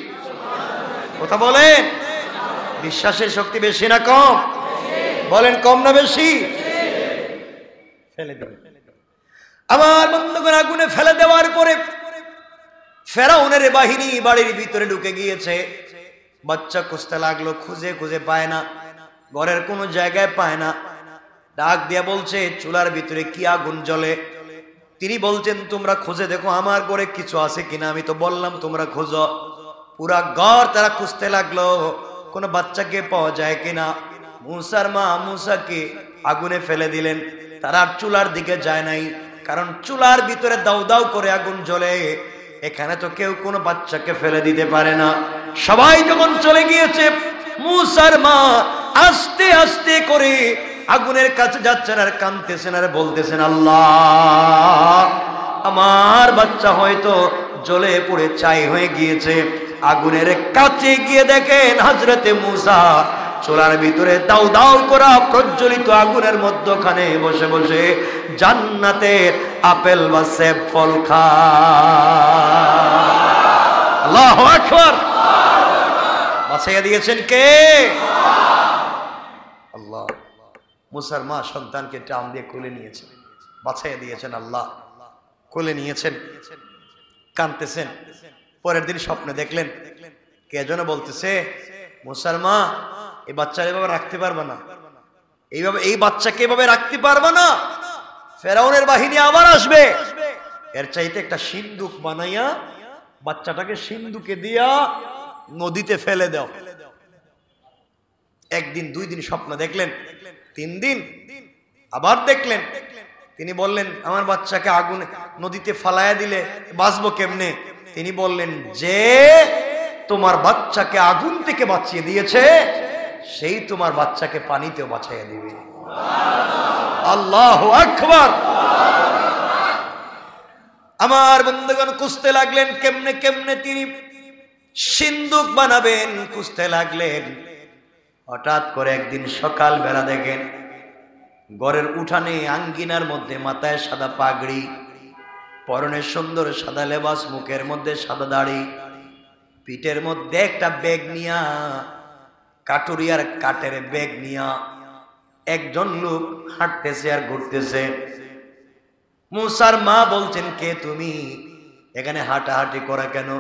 কথা বলেন, বিশ্বাসের শক্তি বেশি না কম? বলেন কম না বেশি? ফেলে দিন। আমার বন্ধুগণ, আগুনে ফেলে দেওয়ার পরে ফেরাউনের বাহিনী বাড়ির ভিতরে ঢুকে গিয়েছে। বাচ্চা খুঁজতে লাগলো, খুঁজে খুঁজে পায় না, ঘরের কোনো জায়গায় পায় না। ডাক দিয়া বলছে, চুলার ভিতরে কি আগুন জ্বলে? তিনি বলছেন, তোমরা খুঁজে দেখো আমার ঘরে কিছু আছে কিনা, আমি তো বললাম তোমরা খোঁজো। পুরা ঘর তারা খুঁজতে লাগলো, কোনো বাচ্চাকে পাওয়া যায় কিনা। মুসার মা মুসাকে আগুনে ফেলে দিলেন। তারা আর চুলার দিকে যায় নাই, কারণ চুলার ভিতরে দাউ দাউ করে আগুন জ্বলে, এখানে তো কেউ কোনো বাচ্চাকে ফেলে দিতে পারে না। সবাই যখন চলে গিয়েছে, মুসার মা আস্তে আস্তে করে আগুনের কাছে যাচ্ছেন আর কাঁদতেছেন আর বলতেছেন, আল্লাহ, আমার বাচ্চা হয়তো জ্বলে পুড়ে ছাই হয়ে গিয়েছে। আগুনের কাছে গিয়ে দেখেন হযরতে মুসা চুলার ভিতরে দাউ দাউ করা প্রজ্বলিত আগুনের মধ্যখানে বসে বসে জান্নাতের আপেল বা সেব ফল খায়। আল্লাহু আকবার। বাঁচাইয়া দিয়েছেন কে? আল্লাহ। মুসার মা সন্তানকে টান দিয়ে কোলে নিয়েছেন, বাঁচাইয়া দিয়েছেন আল্লাহ। কোলে নিয়েছেন, কাঁদতেছেন। পরের দিন স্বপ্নে দেখলেন, কে যেন বলতেছে, মুসার মা, এই বাচ্চা এভাবে রাখতে পারবে না, এইভাবে এই বাচ্চাকে এভাবে রাখতে পারবে না, ফেরাউনের বাহিনী আবার আসবে। এর চাইতে একটা সিন্দুক বানাইয়া বাচ্চাটাকে সিন্দুকে দিয়া নদীতে ফেলে দাও। একদিন, দুই দিন স্বপ্ন দেখলেন, 3 দিন আবার দেখলেন। তিনি বললেন, আমার বাচ্চাকে আগুনে নদীতে ফালাইয়া দিলে বাঁচবো কেমনে? তিনি বললেন, যে তোমার বাচ্চাকে আগুন থেকে বাঁচিয়ে দিয়েছে, সেই তোমার বাচ্চাকে পানিতেও বাঁচাইয়া দিবে। আল্লাহু আকবার। আমার বন্ধুগণ খুঁজতে লাগলেন কেমনে কেমনে তিনি সিন্দুক বানাবেন, খুঁজতে লাগলেন। হঠাৎ করে একদিন সকাল বেলা দেখেন ঘরের উঠানে আঙ্গিনার মধ্যে মাথায় সাদা পাগড়ি, পরনে সুন্দর সাদা লেবাস, মুখের মধ্যে সাদা দাড়ি, পিঠের মধ্যে একটা ব্যাগ নিয়া, কাটুরিয়ার কাঠের ব্যাগ নিয়া একজন লোক হাঁটতেছে আর ঘুরতেছে। মুসার মা বলছেন, কে তুমি? এখানে হাঁটাহাঁটি করা কেন?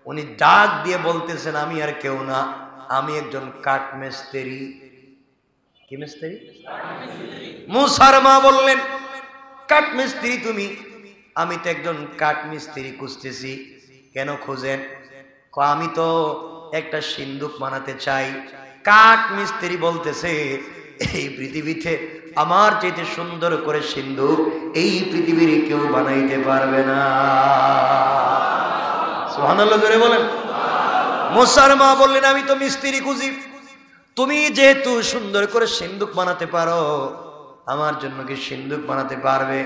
উনি ডাক দিয়ে বলতেছেন, আমি আর কেউ না, আমি একজন কাঠ মিস্ত্রি। কি মিস্ত্রি? মুসার মা বললেন, কাঠ মিস্ত্রি তুমি? আমি তো একজন কাঠ মিস্ত্রি খুঁজতেছি। কেন খুঁজেন? আমি তো একটা সিন্দুক বানাতে চাই। কাঠ মিস্ত্রি বলতেছে, এই পৃথিবীতে আমার চাইতে সুন্দর করে সিন্দুক এই পৃথিবীর কেউ বানাইতে পারবে না। সুবহানাল্লাহ জোরে বলেন। মুসার মা বললেন, আমি তো মিস্ত্রি খুঁজি, তুমি যেহেতু সুন্দর করে সিন্দুক বানাতে পারো, আমার জন্য কি সিন্দুক বানাতে পারবে?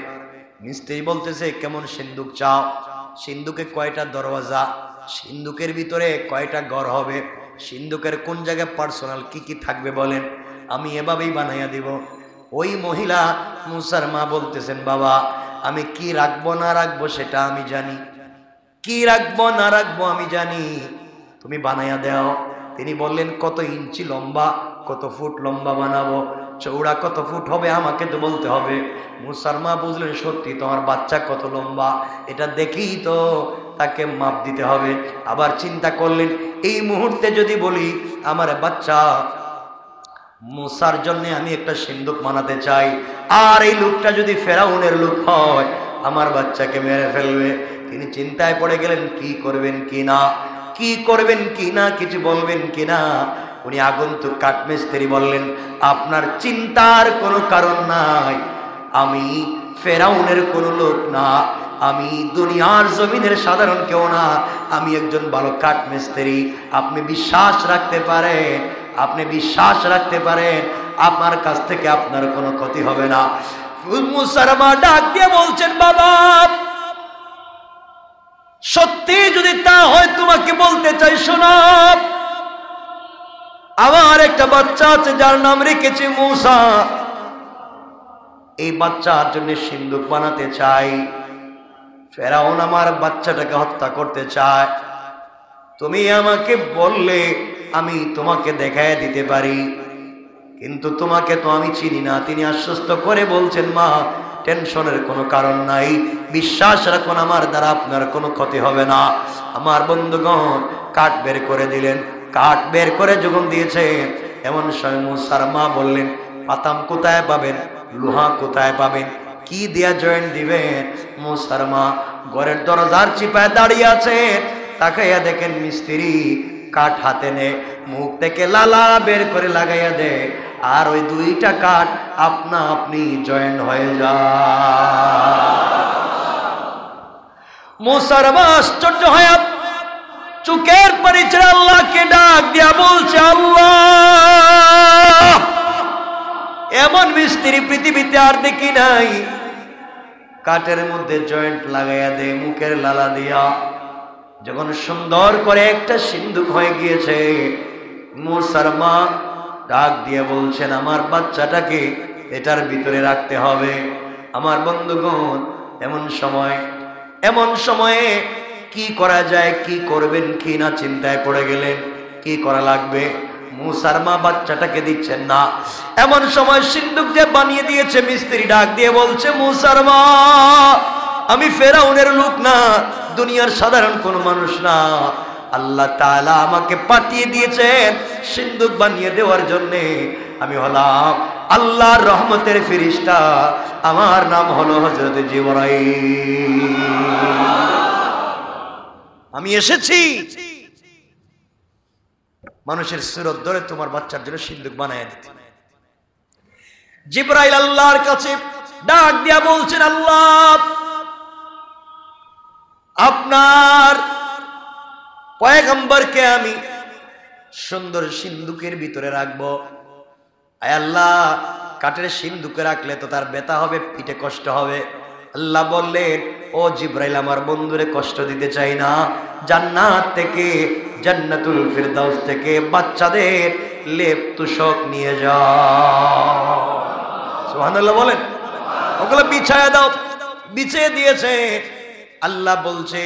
মিস্ত্রি বলতেছে, কেমন সিন্দুক চাও? সিন্দুকে কয়টা দরওয়াজা? সিন্দুকের ভিতরে কয়টা ঘর হবে? সিন্দুকের কোন জায়গায় পার্সোনাল কি কি থাকবে বলেন, আমি এভাবেই বানাইয়া দিব। ওই মহিলা মুসার মা বলতেছেন, বাবা, আমি কি রাখবো না রাখবো সেটা আমি জানি, কি রাখবো না রাখবো আমি জানি, তুমি বানাইয়া দাও। তিনি বললেন, কত ইঞ্চি লম্বা, কত ফুট লম্বা বানাবো, চৌড়া কত ফুট হবে আমাকে তো বলতে হবে। মুসার মা বুঝলেন, সত্যি তোমার বাচ্চা কত লম্বা, এটা দেখেই তো তাকে মাপ দিতে হবে। আবার চিন্তা করলেন, এই মুহূর্তে যদি বলি আমার বাচ্চা মুসার জন্য আমি একটা সিন্দুক বানাতে চাই, আর এই লোকটা যদি ফেরাউনের লোক হয়, আমার বাচ্চাকে মেরে ফেলবে। তিনি চিন্তায় পড়ে গেলেন, কি করবেন কি না, কি করবেন কি না, কিছু বলবেন কি না। উনি আগন্তুক কাঠমিস্ত্রি বললেন, আপনার চিন্তার কোনো কারণ নাই, আমি ফেরাউনের কোনো লোক না, আমি দুনিয়ার জমিনের সাধারণ কেউ না, আমি একজন ভালো কাঠমিস্ত্রি। আপনি বিশ্বাস রাখতে পারেন, আপনি বিশ্বাস রাখতে পারেন, আপনার কাছ থেকে আপনার কোনো ক্ষতি হবে না। মুসার মা ডাক দিয়ে বলছেন, বাবা, সত্যি যদি তা হয় তোমাকে বলতে চাই, শোনো, আমার একটা বাচ্চা আছে যার নাম রেখেছি মূসা। এই বাচ্চার জন্য সিন্দুক বানাতে চাই। ফেরাউন আমার বাচ্চাটাকে হত্যা করতে চায়। তুমি আমাকে বললে আমি তোমাকে দেখায় দিতে পারি, কিন্তু তোমাকে তো আমি চিনি না। তিনি আশ্বস্ত করে বলছেন, মা টেনশনের কোনো কারণ নাই, বিশ্বাস রাখুন আমার দ্বারা আপনার কোনো ক্ষতি হবে না। আমার বন্ধুগণ কাঠ বের করে দিলেন। কাঠ বের করে যখন দিয়েছে, এমন সময় মূসার মা বললেন, পাতাম কোথায় পাবেন, লোহা কোথায় পাবেন, কি দিয়া জয়েন্ট দিবেন? মূসার মা ঘরের দরজার চিপায় দাঁড়িয়ে আছে। তাকাইয়া দেখেন মিস্ত্রি কাঠ হাতে নে, মুখ থেকে লালা বের করে লাগাইয়া দে, আর ওই দুইটা কাঠ আপনা আপনি জয়েন্ট হয়ে যায়। মূসার মা আশ্চর্য হয়ে চুকের পানি ছেড়ে আল্লাহকে ডাক দিয়া বলছে, আল্লাহ, এমন মিস্ত্রি পৃথিবীতে আর দেখি নাই। কাঠের মধ্যে জয়েন্ট লাগাইয়া দে, মুখের লালা দিয়া যখন সুন্দর করে একটা সিন্দুক হয়ে গিয়েছে, মূসার মা ডাক দিয়ে বলছেন, আমার বাচ্চাটাকে এটার ভিতরে রাখতে হবে। আমার বন্ধুগণ এমন সময়ে কি করা যায়, কি করবেন কি না চিন্তায় পড়ে গেলেন। কি করা লাগবে? মূসার মা বাচ্চাটাকে দিচ্ছেন না। এমন সময় সিন্দুক যে বানিয়ে দিয়েছে, মিস্ত্রি ডাক দিয়ে বলছে, মূসার মা, আমি ফেরাউনের লোক না, দুনিয়ার সাধারণ কোনো মানুষ না। আল্লাহ তাআলা আমাকে পাঠিয়ে দিয়েছেন সিন্দুক বানিয়ে দেওয়ার জন্যে। আমি হলাম আল্লাহর রহমতের ফেরেশতা, আমার নাম হলো হযরত জিবরাইল। আমি এসেছি মানুষের সুরত ধরে তোমার বাচ্চার জন্য সিন্দুক বানায় দিতে। জিবরাইল আল্লাহর কাছে ডাক দিয়া বলছেন, আল্লাহ, আপনার পয়গম্বরকে আমি সুন্দর সিন্দুকের ভিতরে রাখবো। আয় আল্লাহ, কাঠের সিন্দুকে রাখলে তো তার ব্যথা হবে, পিঠে কষ্ট হবে। আল্লাহ বললেন, ও জিবরাইল, আমার বন্ধুরে কষ্ট দিতে চাই না, জান্নাত থেকে, জান্নাতুল ফিরদাউস থেকে বাচ্চাদের লেপ তুষক নিয়ে যাও। সুবহানাল্লাহ বলেন। ওগুলো বিছায়া দাও। বিছিয়ে দিয়েছে। আল্লাহ বলছে,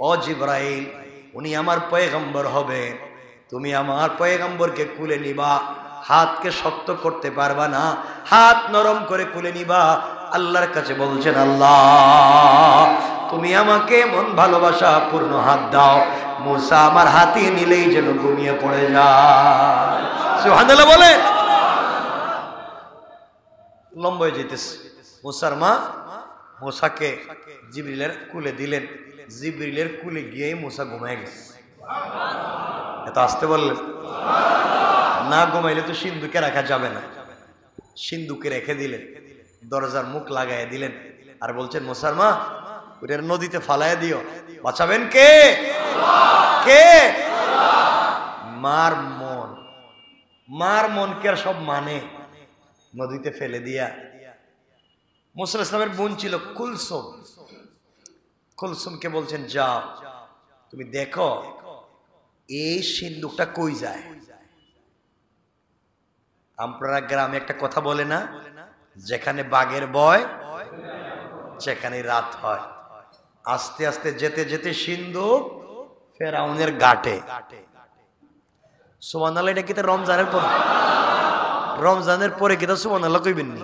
ও জিবরাইল, উনি আমার পয়গম্বর হবে, তুমি আমার পয়গম্বরকে কুলে নিবা, হাতকে শক্ত করতে পারবা না, হাত নরম করে কুলে নিবা। আল্লাহর কাছে বলছেন, আল্লাহ, তুমি আমাকে মন ভালোবাসা পূর্ণ হাত দাও, মূসা আমার হাতে নিলেই যেন ঘুমিয়ে পড়ে যায়। সুবহানাল্লাহ বলে। লম্বা হয়ে যেতেছে। মূসার মা মূসাকে জিবরিলের কুলে দিলেন। জিবরিলের কুলে গিয়ে মূসা ঘুমায় গেছে। এত আসতে বললেন না, ঘুমাইলে তো সিন্দুকে রাখা যাবে না। সিন্দুকে রেখে দিলেন, দরজার মুখ লাগাইয়া দিলেন, আর বলছেন, মূসার মা, ওটার নদীতে ফালাইয়া দিও। বাঁচাবেন কে? কে? মার মন কে আর সব মানে নদীতে ফেলে দিয়া। মুসা ইসলামের বোন ছিল কুলসুম। কুলসুমকে বলছেন, যাও তুমি দেখো এই সিন্দুকটা কই যায়। আপনারা গ্রামে একটা কথা বলে না, যেখানে বাঘের ভয় সেখানে রাত হয়। আস্তে আস্তে যেতে যেতে সিন্দুক ফেরাউনের ঘাটে। সুবহানাল্লাহ। এটা কি রমজানের পর? রমজানের পরে কি সুবহানাল্লাহ কইবেন নি?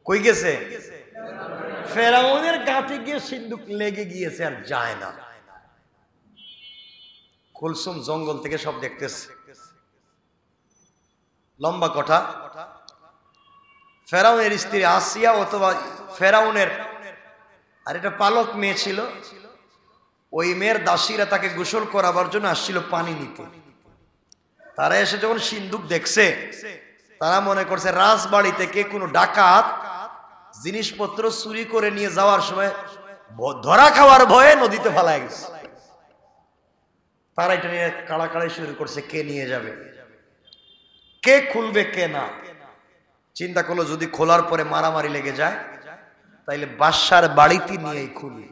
কই গেছে? ফেরাউনের ঘাটে গিয়ে সিন্দুক লেগে গিয়েছে, আর যায় না। কুলসুম জঙ্গল থেকে সব দেখতেছে। লম্বা কথা, ফেরাউনের স্ত্রী আসিয়া অথবা ফেরাউনের আর এটা পালক মেয়ে ছিল, ওই মেয়ের দাসীরা তাকে গোসল করাবার জন্য আসছিল পানি নিতে। তারা এসে যখন সিন্দুক দেখছে, তারা মনে করছে রাজবাড়ি থেকে কোনো ডাকাত জিনিসপত্র চুরি করে নিয়ে যাওয়ার সময় ধরা খাওয়ার ভয়ে নদীতে ফালায় গেছে। তারা এটা নিয়ে কাড়াকাড়ি শুরু করছে, কে নিয়ে যাবে, কে খুলবে, কে না। চিন্তা করলো, যদি খোলার পরে মারামারি লেগে যায় তাইলে বাদশার বাড়িতে নিয়েই খুলি।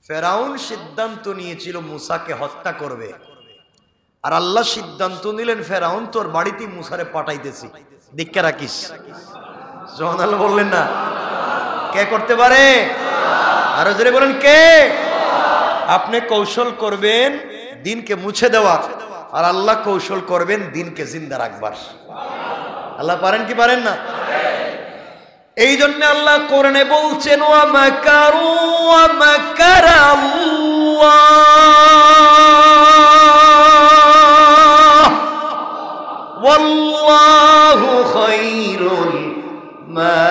ফেরাউন সিদ্ধান্ত নিয়েছিল মুসাকে হত্যা করবে, আর আল্লাহ সিদ্ধান্ত নিলেন ফেরাউন তোর বাড়িতে মুসারে পাঠাইতেছি, দীক্ষা রাখিস। সুবহানাল্লাহ বললেন না? কে করতে পারে? আরো জোরে বলেন কে? আপনি কৌশল করবেন দিনকে মুছে দেওয়ার, আর আল্লাহ কৌশল করবেন দিনকে জিন্দা রাখবার। আল্লাহ পারেন কি পারেন না? এই জন্য আল্লাহ কোরআনে বলছেন ওয়া মাকারু ওয়া মাকারা আল্লাহ ওয়াল্লাহু খায়রুল মাকিরিন।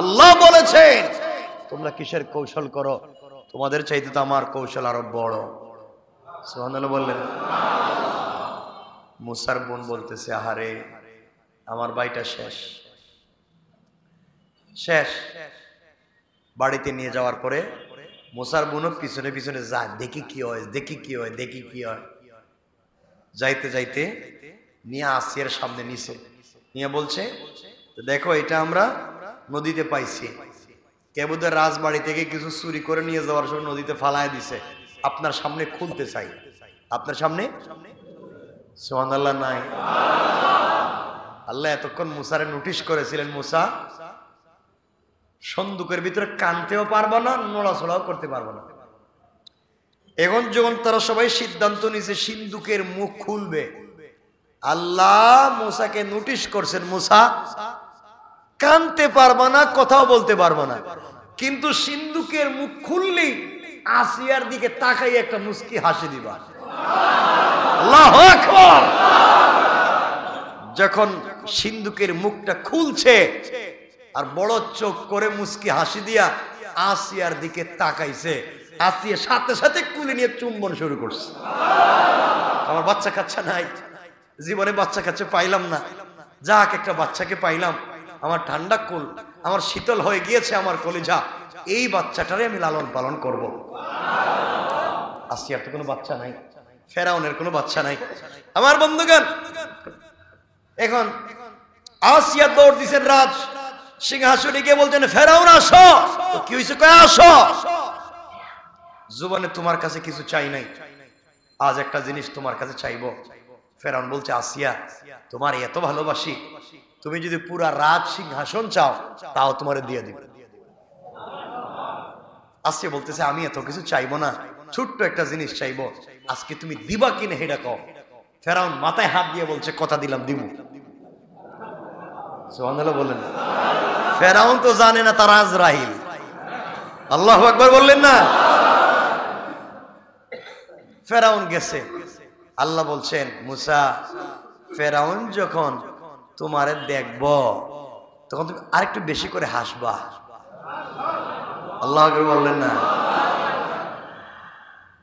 আল্লাহ বলেছেন তোমরা কিসের কৌশল করো, তোমাদের চাইতে তো আমার কৌশল আরো বড়। সুবহানাল্লাহ বললেন। মুসার বোন বলতেছে আহারে আমার ভাইটা শেষ শেষ। বাড়িতে নিয়ে যাওয়ার পরে মুসার বোনও পিছনে পিছনে যায়, দেখি কি হয় দেখি কি হয় দেখি কি হয়। যাইতে যাইতে নিয়ে আসিয়ার সামনে নিছে, নিয়ে বলছে দেখো এটা আমরা নদীতে পাইছি, কে বোধহয় রাজবাড়ি থেকে কিছু চুরি করে নিয়ে যাওয়ার সময় নদীতে ফালায় দিছে, আপনার সামনে খুলতে চাই, আপনার সামনে। সুবহানাল্লাহ নাই? আল্লাহ এতক্ষণ মুসারে নোটিশ করেছিলেন মুসা সন্দুকের ভিতরে কানতেও পারবো না, নড়াচড়াও করতে পারবো না। এখন যখন তারা সবাই সিদ্ধান্ত নিয়েছে সিন্ধুকের মুখ খুলবে, আল্লাহ মুসাকে নোটিশ করছেন মুসা কানতে পারবা না, কথাও বলতে পারবো না, কিন্তু সিন্ধুকের মুখ খুললেই আসিয়ার দিকে তাকাই একটা মুস্কি হাসি দিবা। আল্লাহু আকবার। যখন সিন্ধুকের মুখটা খুলছে আর বড় চোখ করে মুস্কি হাসি দিয়া আসিয়ার দিকে তাকাইছে, আসিয়া সাথে সাথে কুলে নিয়ে চুম্বন শুরু করছে। আমার বাচ্চা কাচ্চা নাই, জীবনে বাচ্চা কাচ্চা পাইলাম না, যাক একটা বাচ্চাকে পাইলাম, আমার ঠান্ডা কুল আমার শীতল হয়ে গিয়েছে আমার কলিজা, এই বাচ্চাটারে আমি লালন পালন করব। আসিয়ার তো কোনো বাচ্চা নাই, ফেরাউনের কোনো বাচ্চা নাই। আমার বন্ধুগণ এখন আসিয়া দৌড় দিছেন রাজ সিংহাসনে গিয়ে বলছেন ফেরাউন আসো। কি হয়েছে? কয় আসো। জুবানে তোমার কাছে কিছু চাই নাই, আজ একটা জিনিস তোমার কাছে চাইবো। ফেরাউন বলছে আসিয়া তোমার এত ভালোবাসি, তুমি যদি পুরা রাজ সিংহাসন চাও তাও তোমার দিয়ে দিব। আসিয়া বলতেছে আমি এত কিছু চাইবো না, ছোট্ট একটা জিনিস চাইবো, আজকে তুমি দিবা কিনা হেডা কও। ফেরাউন মাথায় হাত দিয়ে বলছে কথা দিলাম দিব। সুবহানাল্লাহ বলেন। ফেরাউন তো জানে না তার আজরাইল। আল্লাহু আকবার বললেন না? ফেরাউন গেছে, আল্লাহ বলছেন মুসা ফেরাউন যখন তোমারে দেখব তখন তুমি আরেকটু বেশি করে হাসবা। আল্লাহু আকবার বললেন না?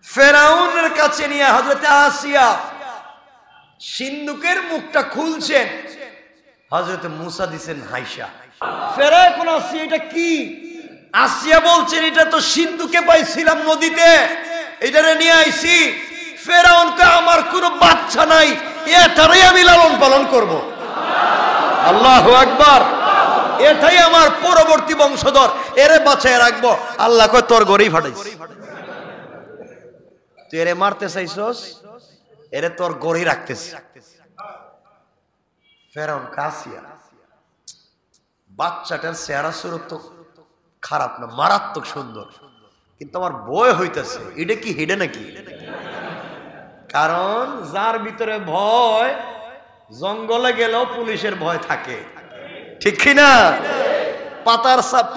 ফেরাউনের কাছে নিয়ে হযরত আসিয়া সিন্ধুকের মুখটা খুলছেন, হযরত মুসা দিছেন হাইসা। ফেরাউন আসিয়া এটা কি? আসিয়া বলছেন এটা তো সিন্ধুকে পাইছিলাম নদীতে, এটারে নিয়ে আইছি। ফেরাউন কে আমার কোনো বাচ্চা নাই, এটারই আমি লালন পালন করব। আল্লাহু আকবার। এটাই আমার পরবর্তী বংশধর, এরে বাঁচায় রাখবো। আল্লাহ কয় তোর গড়েই ফাটাইছি, তুই এরে মারতে চাইছস, এরে তোর গড়েই রাখতেছি। ফেরাউন কাসিয়া বাচ্চাটার চেহারা সুরত তো খারাপ না, মারাত্মক সুন্দর, কিন্তু আমার ভয় হইতেছে এটা কি হেডে নাকি। কারণ যার ভিতরে ভয় জঙ্গলে গেলেও পুলিশের ভয় থাকে, ঠিক কিনা?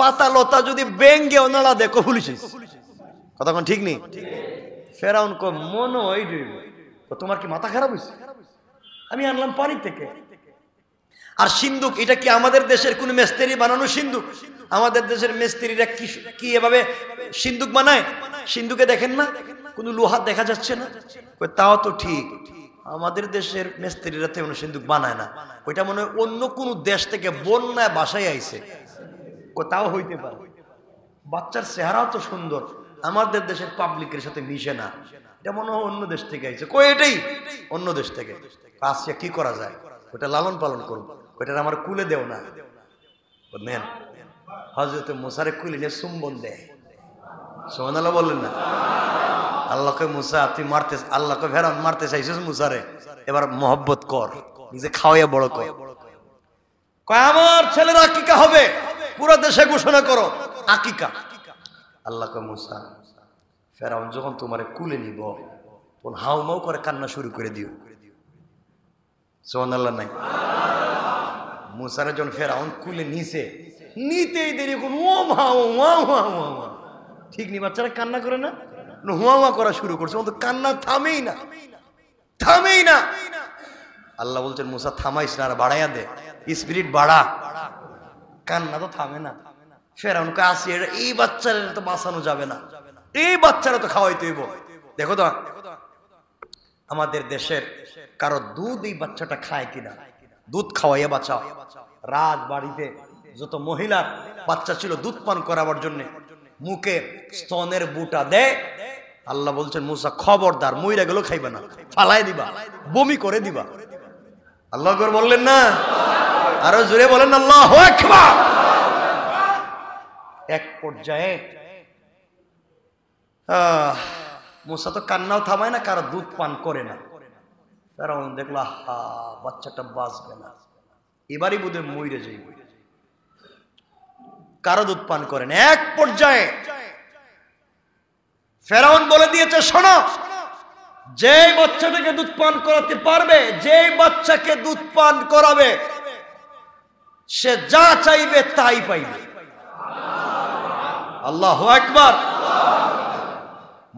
পাতা লতা যদি বেঙ্গে নাড়া দেখো পুলিশ, কথা কোন ঠিক নেই। ফেরাউন কো মনো তোমার কি মাথা খারাপ হয়েছে? আমি আনলাম পানি থেকে। আর সিন্ধুক এটা কি আমাদের দেশের কোন মিস্ত্রি বানানো সিন্ধুক? আমাদের দেশের মিস্ত্রিরা কি এভাবে সিন্ধুক বানায়? সিন্ধুকে দেখেন না কোনো লোহা দেখা যাচ্ছে না? তাও তো ঠিক, আমাদের দেশের মিস্ত্রিরা তেমন সিন্ধুক বানায় না, ওইটা মনে হয় অন্য কোন দেশ থেকে বন্যায় বাসায় আইছে, তাও হইতে পারে। বাচ্চার চেহারাও তো সুন্দর, আমাদের দেশের পাবলিকের সাথে মিশে না, এটা মনে হয় অন্য দেশ থেকে আইছে। কই এটাই অন্য দেশ থেকে। আসিয়া কি করা যায়? ওটা লালন পালন করবো, ওইটা আমার কুলে দেও না। নেন। হযরত মুসারে কুলে নিয়ে চুম্বন দেয়। সুবহানাল্লাহ বললেন না? আল্লাহকে মুসা তুই মারতে, আল্লাহকে ফেরাউন মারতে চাইছিস মুসারে, এবার মহব্বত কর, নিজে খাওয়াইয়া বড় কর। কয় আমার ছেলের আকিকা হবে, পুরো দেশে ঘোষণা করো আকিকা। আল্লাহকে মুসা ফেরাউন যখন তোমারে কুলে নিব তখন হাউমাউ করে কান্না শুরু করে দিও। সুবহানাল্লাহ নাই? মুসারে যখন ফেরাউন কুলে নিছে, নিতেই দেরি কোন ও মা ও মা মা মা, ঠিক নি বাচ্চারা কান্না করে না, হুয়া হুয়া করা শুরু করছে, ও তো কান্না থামেই না, থামেই না। আল্লাহ বলছেন মুসা থামাইস না, আর বাড়াইয়া দে, স্পিরিট বাড়া, কান্না তো থামে না। ফেরাউনকে আসি এই বাচ্চারা তো বাঁচানো যাবে না, এই বাচ্চারা তো খাওয়াইতে হইব। দেখো তো আমাদের দেশের কারো দুধ এই বাচ্চাটা খায় কিনা, দুধ খাওয়াইয়া বাঁচাও। রাত বাড়িতে যত মহিলার বাচ্চা ছিল দুধ পান করাবার জন্য মুখে স্তনের বুটা দেয়, আল্লাহ বলছেন মুসা খবরদার, মইরা গেল খাইবা না, ফালাই দিবা, বমি করে দিবা। আল্লাহ আকবার বললেন না? আরো জোরে বলেন আল্লাহু আকবার। এক পর্যায়ে মুসা তো কান্নাও থামায় না, কারো দুধ পান করে না। ফেরাউন দেখলো হা বাচ্চাটা বাঁচবে না, এবারই বোধহয় মইরে যাইব, কারো দুধ পান করে না। এক পর্যায়ে ফেরাউন বলে দিয়েছে শোনো, যে বাচ্চাটাকে দুধ পান করাতে পারবে, যে বাচ্চাকে দুধ পান করাবে, সে যা চাইবে তাই পাইবে। আল্লাহু আকবার।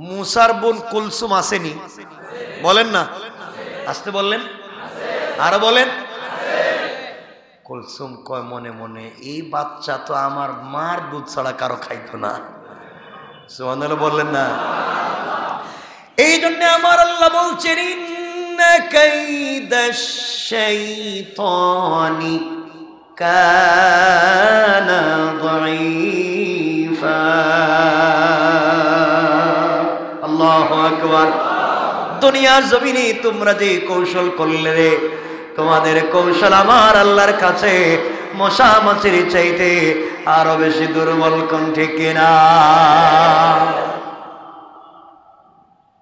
মুসার বোন কুলসুম আসেনি? বলেন না, আসতে বললেন, আরো বলেন। কুলসুম কয় মনে মনে, এই বাচ্চা তো আমার মার দুধ ছাড়া কারো খাইতো না। সুবহানাল্লাহ বললেন না? এই জন্য আমার আল্লাহ বলছেন ইন্না কাইদাশ শাইতানি কানা যায়ীফা। আল্লাহু আকবার। দুনিয়ার জমিনে তোমরা যে কৌশল করলে রে, তোমাদের কৌশল আমার আল্লাহর কাছে মশা মাছির চাইতে আরো বেশি দুর্বল, কোন ঠিক কিনা?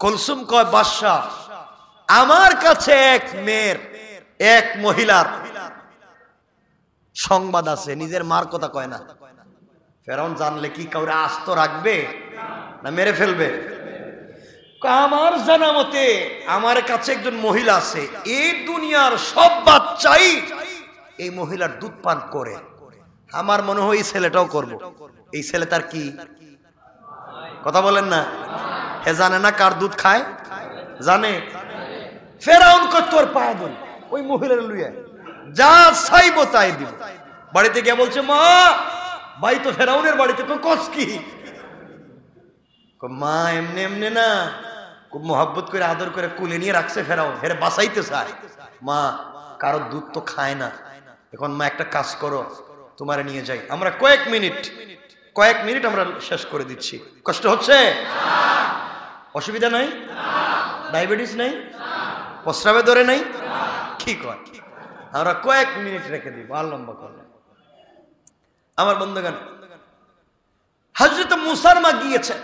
কুলসুম কয় বাদশা, আমার কাছে এক মেয়ের, এক মহিলার সংবাদ আছে, নিজের মার কথা কয় না। ফেরাউন জানলে কি কাউরে আস্ত রাখবে না মেরে ফেলবে? আমার জানা মতে আমার কাছে একজন মহিলা আছে, এই দুনিয়ার সব বাচ্চাই এই মহিলার দুধ পান করে, আমার মনে হয় এই ছেলেটাও করব। এই ছেলে তার কি কথা বলেন না? হে জানে না কার দুধ খায়? জানে। ফেরাউন কত তোর পায়ে ধরে ওই মহিলার লুইয়া যা চাইবো তাই দিব। বাড়িতে গিয়ে বলছে মা, ভাই তো ফেরাউনের বাড়িতে, কস কি? মা এমনি এমনি না, খুব মহব্বত করে আদর করে কুলে নিয়ে রাখছে ফেরাউন, হেরে বাঁচাইতে চায়। মা কারো দুধ তো খায় না, এখন মা একটা কাজ করো, তোমারে নিয়ে যাই, আমরা কয়েক মিনিট আমরা শেষ করে দিচ্ছি। কষ্ট হচ্ছে? অসুবিধা নাই? ডায়াবেটিস নাই? প্রস্রাবে ধরে নাই? কি কয়? আমরা কয়েক মিনিট রেখে দিব, আর লম্বা করলে। আমার বন্ধুগণ, হযরত মুসার মা গিয়েছে,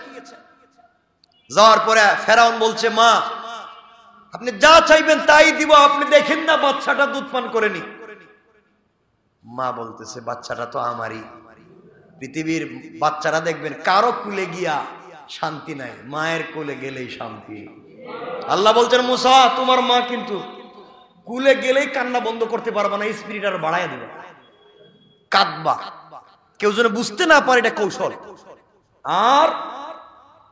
যাওয়ার পরে ফেরাউন বলছে মা আপনি যা চাইবেন তাই দিব, আপনি দেখেন না বাচ্চাটা দুধ পান করেনি। মা বলতেছে বাচ্চাটা তো আমারই, পৃথিবীর বাচ্চারা দেখবেন কারো কুলে গিয়া শান্তি নাই, মায়ের কোলে গেলেই শান্তি। আল্লাহ বলছেন মুসা তোমার মা কিন্তু কুলে গেলেই কান্না বন্ধ করতে পারবা না, স্পিরিট আর বাড়াইয়া দিবা, কাঁদবা, কেউ যেন বুঝতে না পারে এটা কৌশল। আর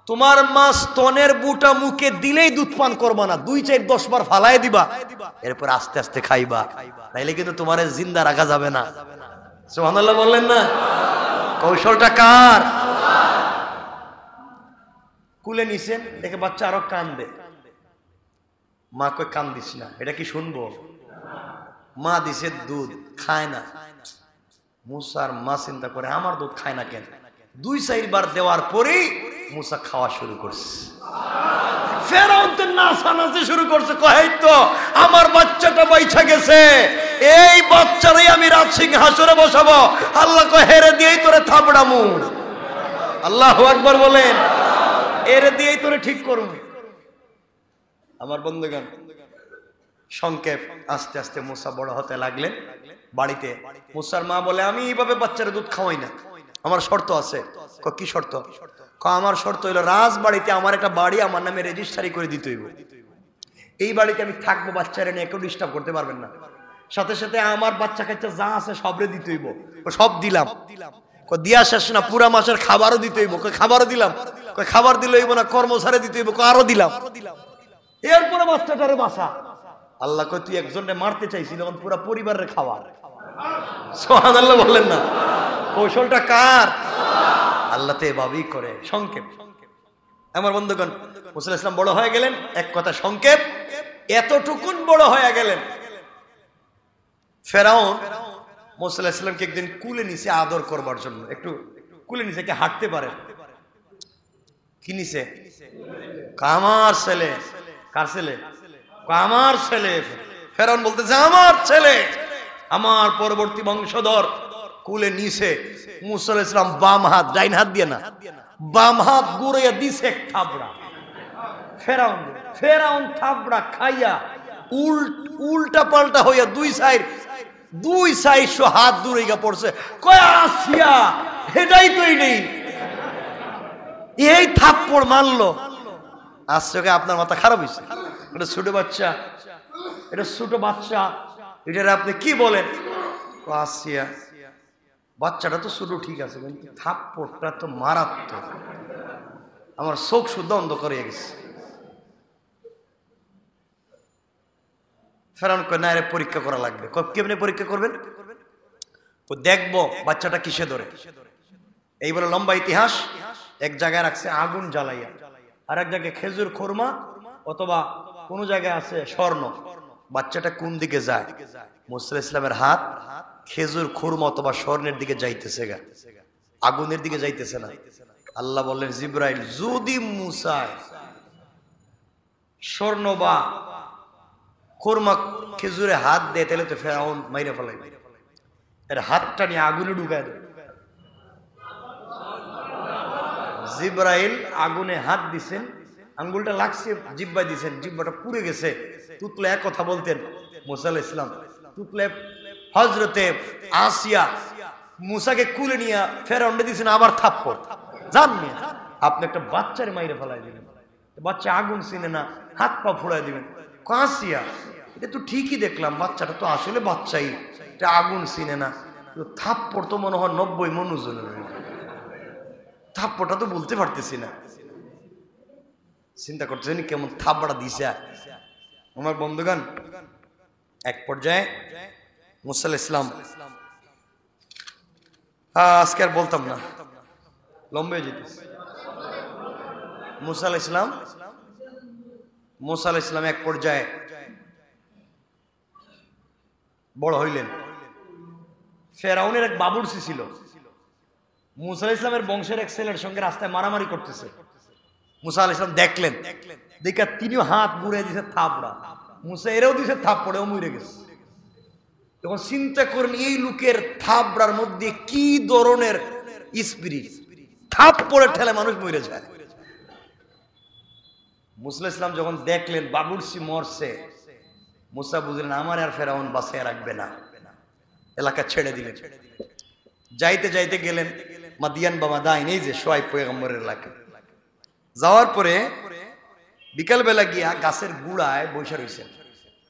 তোমার মা স্তনের বুটা মুখে দিলেই দুধ পান করবা না, 2-4-10 বার ফালাই দিবা, এরপর আস্তে আস্তে খাইবা, নাইলে কিন্তু তোমার জিন্দা রাখা যাবে না। সুবহানাল্লাহ বললেন না? কৌশলটা কার? কুলে নিছেন, দেখে বাচ্চা আরো কান্দে, মা কই কান্দিস না, এটা কি শুনবো? মা দিছে দুধ, খায় না। মুসার মা চিন্তা করে আমার দুধ খায় না কেন? 2-4 বার দেওয়ার পরেই মুসা খাওয়া শুরু করছে। ফেরাউন তো নাচানাচি শুরু করছে, কয় তো আমার বাচ্চাটা বাইচা গেছে, এই বাচ্চারাই আমি রাজ সিংহাসনে বসাবো। আল্লাহ কয় হেরে দিয়েই তোরে থাবড়ামু। আল্লাহু আকবার বলেন। এরে দিয়েই তোরে ঠিক করুন। আমার বন্ধুগণ, সংক্ষেপ, আস্তে আস্তে মুসা বড় হতে লাগলেন। বাড়িতে মুসার মা বলে, আমি এইভাবে বাচ্চারা দুধ খাওয়াই না, আমার শর্ত আছে। কি শর্ত? আমার শর্ত হইলো রাজবাড়িতে আমার একটা বাড়ি আমার নামে রেজিস্ট্রি করে দিতে হইব। এই বাড়িতে আমি থাকবো, বাচ্চারা নিয়ে কেউ ডিস্টার্ব করতে পারবেন না। সাথে সাথে আমার বাচ্চা কাচ্চা যা আছে সবরে দিতে হইব। সব দিলাম। দিয়া শেষ না, পুরা মাসের খাবারও দিতে হইব। খাবারও দিলাম। খাবার দিলে হইব না, কর্মচারী দিতে হইব। আরো দিলাম। এরপরে বাচ্চাটারে বাসা। আল্লাহ কয় তুই একজনকে মারতে চাইছিস, তখন পুরা পরিবারের খাবার। সুবহানাল্লাহ বলেন না। কৌশলটা কার? আল্লাহ তো এভাবেই করে। সংক্ষেপ। আমার বন্ধুগণ, মুসা আলাইহিস সালাম বড় হয়ে গেলেন। এক কথা সংক্ষেপ, এতটুকুন বড় হয়ে গেলেন। ফেরাউন মুসা আলাইহিস সালামকে একদিন কুলে নিছে আদর করবার জন্য। একটু কুলে নিছে, কে হাঁটতে পারে। কি নিছে? আমার ছেলে। কার ছেলে? আমার ছেলে। ফেরাউন বলতেছে আমার ছেলে, আমার পরবর্তী বংশধর। কুলে নিছে। মুসা আলাইহিস সালাম বাম হাত, ডাইন হাত দিয়ে না, বাম হাত গুড়াইয়া দিছে এক থাবড়া। ফেরাউন থাবড়া খাইয়া উল্টা পাল্টা হইয়া দুই সাইড হাত দূরে গিয়ে পড়ছে। কয় আসিয়া, এটাই তো নেই, এই থাপ্পড় মারলো। আজকে আপনার মাথা খারাপ হয়েছে? এটা ছোট বাচ্চা, এটা ছোট বাচ্চা, এটার আপনি কি বলেন? আসিয়া, বাচ্চাটা তো ছোট ঠিক আছে, কিন্তু থাপ্পড়টা তো মারাত্মক। আমার চোখ শুদ্ধ অন্ধ করে গেছে। ফেরাউন কয় না, এর পরীক্ষা করা লাগবে। কেমনে পরীক্ষা করবেন? দেখবো বাচ্চাটা কিসে ধরে। এই বলে লম্বা ইতিহাস। এক জায়গায় রাখছে আগুন জ্বালাইয়া, আর এক জায়গায় খেজুর খুরমা অথবা কোন জায়গায় আছে স্বর্ণ। বাচ্চাটা কোন দিকে যায়? মুসা আলাইহিস সালামের হাত খেজুর খুরমা অথবা স্বর্ণের দিকে যাইতেছে, আগুনের দিকে যাইতেছে না। আল্লাহ বললেন জিবরাইল, যদি মুসা স্বর্ণ বা খুরমা খেজুরে হাত দেয়, তাহলে তো ফেরাউন মাইরা ফেলাইবে। এর হাতটা নিয়ে আগুনে ঢুকায় দেয়। জিবরাইল আগুনে হাত দিছেন, আঙ্গুলটা লাগছে, জিব্বায় দিছেন, জিব্বাটা পুড়ে গেছে। তুতলে এক কথা বলতেন মুসা আলাইহিস সালাম। তুতলে হযরতে আসিয়া মুসাকে কুলে নিয়ে ফেরাউনকে দিছেন আবার থাপ্পড়। জাননি আপনি একটা বাচ্চারে মাইরে ফেলাই দিবেন, বাচ্চা আগুন চিনে না, হাত পা ফুড়াই দিবেন। আসিয়া, এটা তো ঠিকই দেখলাম, বাচ্চাটা তো আসলে বাচ্চাই, এটা আগুন চিনে না। থাপ্পড় তো মনে হয় 90 মন ওজনের। থাপ্পড়টা তো বলতে পারতেছি না। চিন্তা করতেছেন কেমন থাপ্পড়া দিছে আমার বন্ধুগণ। এক পর্যায়ে মুসা আলাইহিস সালাম, আজকে আর বলতাম না, লম্বা হয়ে যেতেছে। মুসা আলাইহিস সালাম এক পর্যায়ে বড় হইলেন। ফেরাউনের এক বাবুর্চি ছিল, মুসা আলাইহিস সালামের বংশের এক ছেলের সঙ্গে রাস্তায় মারামারি করতেছে। মুসা আলাইহিস সালাম দেখলেন, দেখা তিনিও হাত বুড়ে দিছে থাপড়া। মুসা এরেও দিছে থাপ্পড়ে, ও মরে গেছে। তখন চিন্তা করেন এই লোকের থাপড়ার মধ্যে কি ধরনের স্পিরিট, থাপ্পড়ে ঠেলে মানুষ মরে যায়। মুসা আলাইহিস সালাম যখন দেখলেন বাবুর্চি মরছে, মুসা বুঝলেন আমার আর ফেরাউন বাঁচিয়ে রাখবে না, এলাকা ছেড়ে দিলেন। যাইতে যাইতে গেলেন মাদিয়ান বা মাদাইন, এই যে শুআয়ব পয়গম্বরের এলাকা। যাওয়ার পরে বিকালবেলা গিয়া গাছের গুড়ায় বসে রয়েছেন,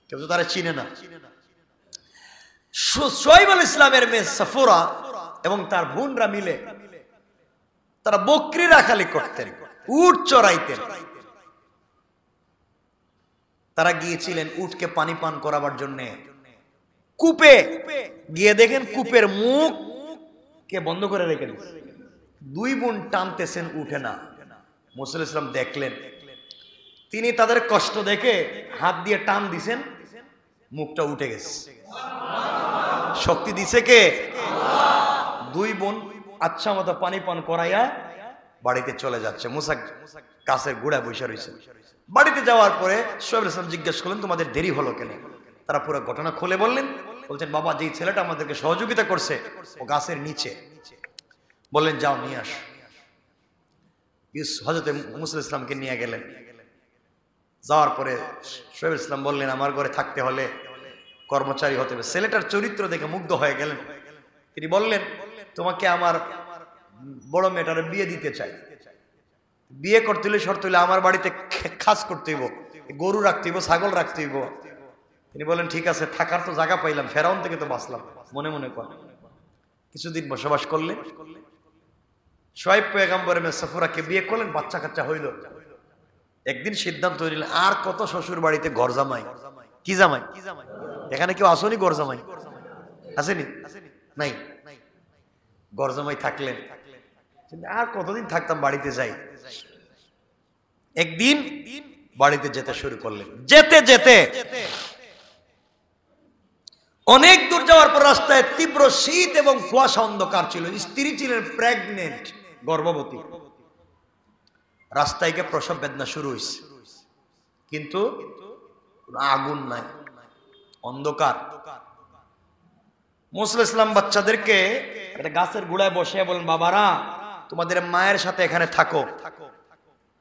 কেউ তো তারা চিনে না। শুআয়ব আলাইহিস সালামের মেয়ে সাফুরা এবং তার বোনরা মিলে তারা বকরি রাখালি করতেন, উট চড়াইতেন। তারা গিয়েছিলেন উটকে পানি পান করাবার জন্য কূপে। গিয়ে দেখেন কূপের মুখ কে বন্ধ করে রেখে দিয়েছে। দুই বোন টানতেছেন, উঠে না। মুসা আলাইহিস সালাম দেখলেন, তিনি তাদের কষ্ট দেখে হাত দিয়ে টান দিছেন, মুখটা উঠে গেছে। শক্তি দিছে কে? দুই বোন আচ্ছা মতো পানি পান করাইয়া বাড়িতে চলে যাচ্ছে। মুসা গাছের গোড়ায় বসে রয়েছে। বাড়িতে যাওয়ার পরে শুআয়ব আলাইহিস সালাম জিজ্ঞেস করলেন তোমাদের দেরি হলো কেন? তারা পুরো ঘটনা খুলে বললেন। বলছেন বাবা যেই ছেলেটা আমাদেরকে সহযোগিতা করছে ও গাছের নিচে। বললেন যাও নিয়ে আস। হযরত মুসা ইসলামকে নিয়ে গেলেন। যাওয়ার পরে শোয়েব ইসলাম বললেন আমার ঘরে থাকতে হলে কর্মচারী হতে হবে। ছেলেটার চরিত্র দেখে মুগ্ধ হয়ে গেলেন। তিনি বললেন তোমাকে আমার বড় মেয়েটার বিয়ে দিতে চাই। বিয়ে করতে হলে শর্ত হলে আমার বাড়িতে খাস করতে হইব, গরু রাখতে হইব, ছাগল রাখতে হইব। তিনি বলেন ঠিক আছে, থাকার তো জায়গা পাইলাম, ফেরাউন থেকে তো বাঁচলাম। মনে মনে কর কিছুদিন বসবাস করলেন। শুআয়ব পয়গম্বর সাফুরাকে বিয়ে করলেন, বাচ্চা কাচ্চা হইল। একদিন সিদ্ধান্ত নিলেন আর কত শ্বশুর বাড়িতে ঘর জামাই। কি জামাই? এখানে কেউ আসেনি ঘর জামাই? আসেনি? নাই। ঘর জামাই থাকলেন, আর কতদিন থাকতাম, বাড়িতে যাই। একদিন বাড়িতে যেতে শুরু করলেন। যেতে যেতে অনেক দূর যাওয়ার পর রাস্তায় তীব্র শীত এবং কুয়াশা, অন্ধকার ছিল। স্ত্রী ছিলেন প্রেগনেন্ট, গর্ভবতী। রাস্তায় গিয়ে প্রসব বেদনা শুরু হয়েছে, কিন্তু আগুন নাই, অন্ধকার। মুসা ইসলাম বাচ্চাদেরকে একটা গাছের গোড়ায় বসে বলেন বাবারা তোমাদের মায়ের সাথে এখানে থাকো।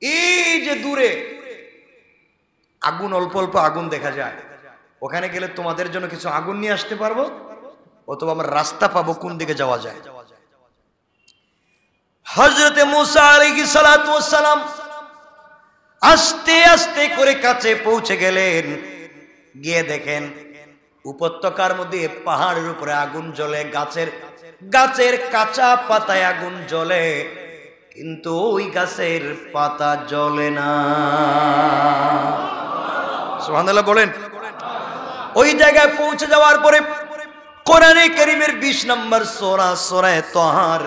এই যে দূরে আগুন, অল্প অল্প আগুন দেখা যায়, ওখানে গেলে তোমাদের জন্য কিছু আগুন নিয়ে আসতে পারবো, অথবা আমরা রাস্তা পাবো কোন দিকে যাওয়া যায়। হযরতে মুসা আলাইহিস সালাতু ওয়াস সালাম আস্তে আস্তে করে কাছে পৌঁছে গেলেন। গিয়ে দেখেন উপত্যকার মধ্যে পাহাড়ের উপরে আগুন জ্বলে, গাছের কাঁচা পাতায় আগুন জ্বলে, কিন্তু ওই গাছের পাতা জ্বলে না। সুবহানাল্লাহ বলেন। ওই জায়গায় পৌঁছে যাওয়ার পরে কোরআনে কারীমের 20 নম্বর সূরা, সূরা তাহার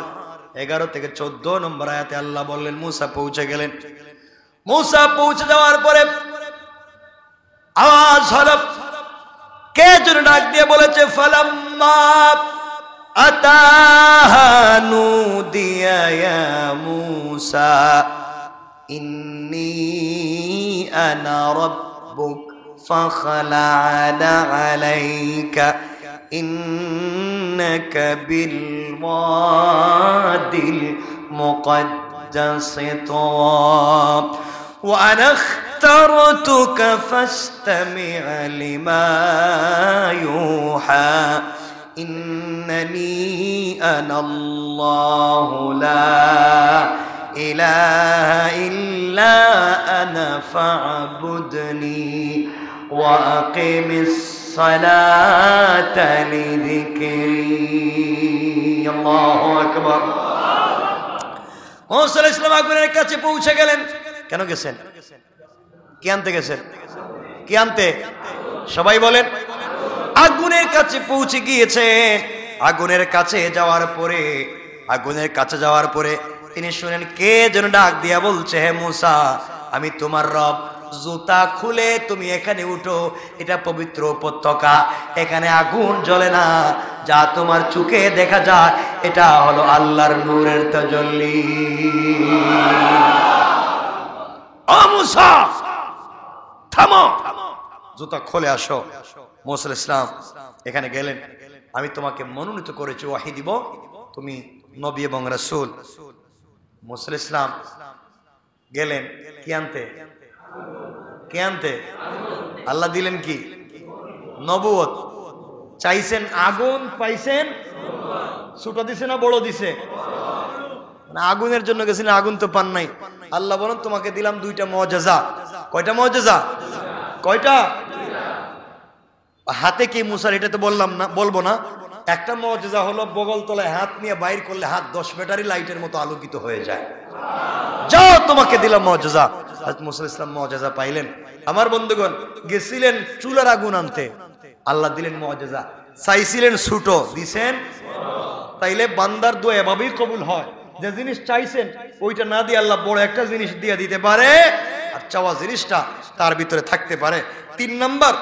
11 থেকে 14 নম্বর আয়াতে আল্লাহ বললেন মুসা পৌঁছে গেলেন। মুসা পৌঁছে যাওয়ার পরে আওয়াজ হলো, কে যেন ডাক দিয়ে বলেছে ফালাম্মা আতাহা নুদিয়া ইয়া মুসা ইন্নী আনা রাব্বুক ফাখলা'না আলাইকা ইন্নাকা বিল ওয়াদিল মুকদ্দাসি তুওয়া ওয়া আনা اخترتك فاستمع لما يوحى إنني أنا الله لا إله إلا أنا فاعبدني وأقم الصلاة لذكري الله أكبر। মুসা আলাইহিস সালাম আগুনের কাছে পৌঁছে গেলেন। কেন গেছেন? কি আনতে গেছেন? কি আনতে? সবাই বলেন। আগুনের কাছে পৌঁছে গিয়েছেন। আগুনের কাছে যাওয়ার পরে তিনি শুনেন কে যেন ডাক দিয়া বলছে, হে মুসা আমি তোমার রব, জুতা খুলে তুমি এখানে উঠো, এটা পবিত্র উপত্যকা, এখানে আগুন জ্বলে না, যা তোমার চোখে দেখা যায় এটা হলো আল্লাহর নূরের তাজাল্লি। ও মুসা থামো, জুতা খুলে আসো। মুসা আলাইহিস সালাম এখানে গেলেন। আমি তোমাকে মনোনীত করেছি, ওয়াহি দিব, তুমি নবী এবং রাসূল। মুসা আলাইহিস সালাম গেলেন কি আনতে? কে আনতে? আল্লাহ দিলেন কি? নবুয়ত। চাইছেন আগুন, পাইছেন ছোট দিছে না বড় দিছে? আগুনের জন্য গেছিলেন, আগুন তো পান নাই। আল্লাহ বলেন তোমাকে দিলাম 2টা মুআজিজা। কয়টা মুআজিজা? কয়টা? হাতে কি মুসার, এটা তো বলবো না। একটা মুআজিজা হলো বগল তলায় হাত নিয়ে বাইর করলে হাত 10 ব্যাটারি লাইটের মতো আলোকিত হয়ে যায়। যাও তোমাকে দিলাম মুআজিজা। হযরত মুসা আলাইহিস সালাম মুআজিজা পাইলেন। আমার বন্ধুগণ, গেছিলেন চুলার আগুন আনতে, আল্লাহ দিলেন মুআজিজা। চাইছিলেন ছোট, দিছেন। তাইলে বান্দার দোয়া এভাবেই কবুল হয়, যে জিনিস চাইছেন ওইটা না দিয়ে আল্লাহ বড় একটা জিনিস দিয়ে দিতে পারে, আর চাওয়া জিনিসটা তার ভিতরে থাকতে পারে। 3 নাম্বার,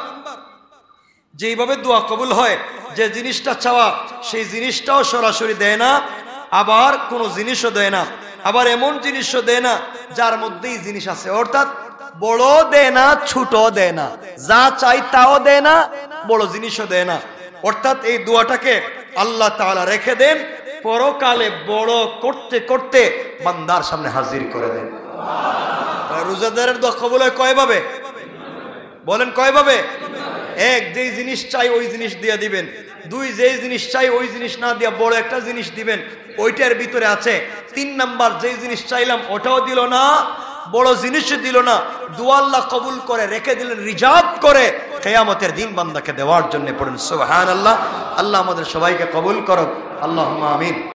যেইভাবে দোয়া কবুল হয়, যে জিনিসটা চাওয়া সেই জিনিসটাও সরাসরি দেয় না, আবার কোনো জিনিসও দেয় না, আবার এমন জিনিসও দেয় না যার মধ্যেই জিনিস আছে। অর্থাৎ বড় দেয় না, ছোট দেয় না, যা চাই তাও দেয় না, বড় জিনিসও দেয় না। অর্থাৎ এই দোয়াটাকে আল্লাহ তাআলা রেখে দেন, পরকালে বড় করতে করতে বান্দার সামনে হাজির করে দেন। রোজাদারের দোয়া কবুল হয় কয়ভাবে বলেন? কয়ভাবে? এক, যেই জিনিস চাই ওই জিনিস দিয়ে দিবেন। দুই, যেই জিনিস চাই ওই জিনিস না দিয়া বড় একটা জিনিস দিবেন, ওইটার ভিতরে আছে। 3 নাম্বার, যেই জিনিস চাইলাম ওটাও দিল না, বড় জিনিসও দিল না, দোয়া আল্লাহ কবুল করে রেখে দিলেন রিজার্ভ করে কিয়ামতের দিন বান্দাকে দেওয়ার জন্য। পড়েন সুবহানাল্লাহ। আল্লাহ আমাদের সবাইকে কবুল করুক, আল্লাহুম্মা আমিন।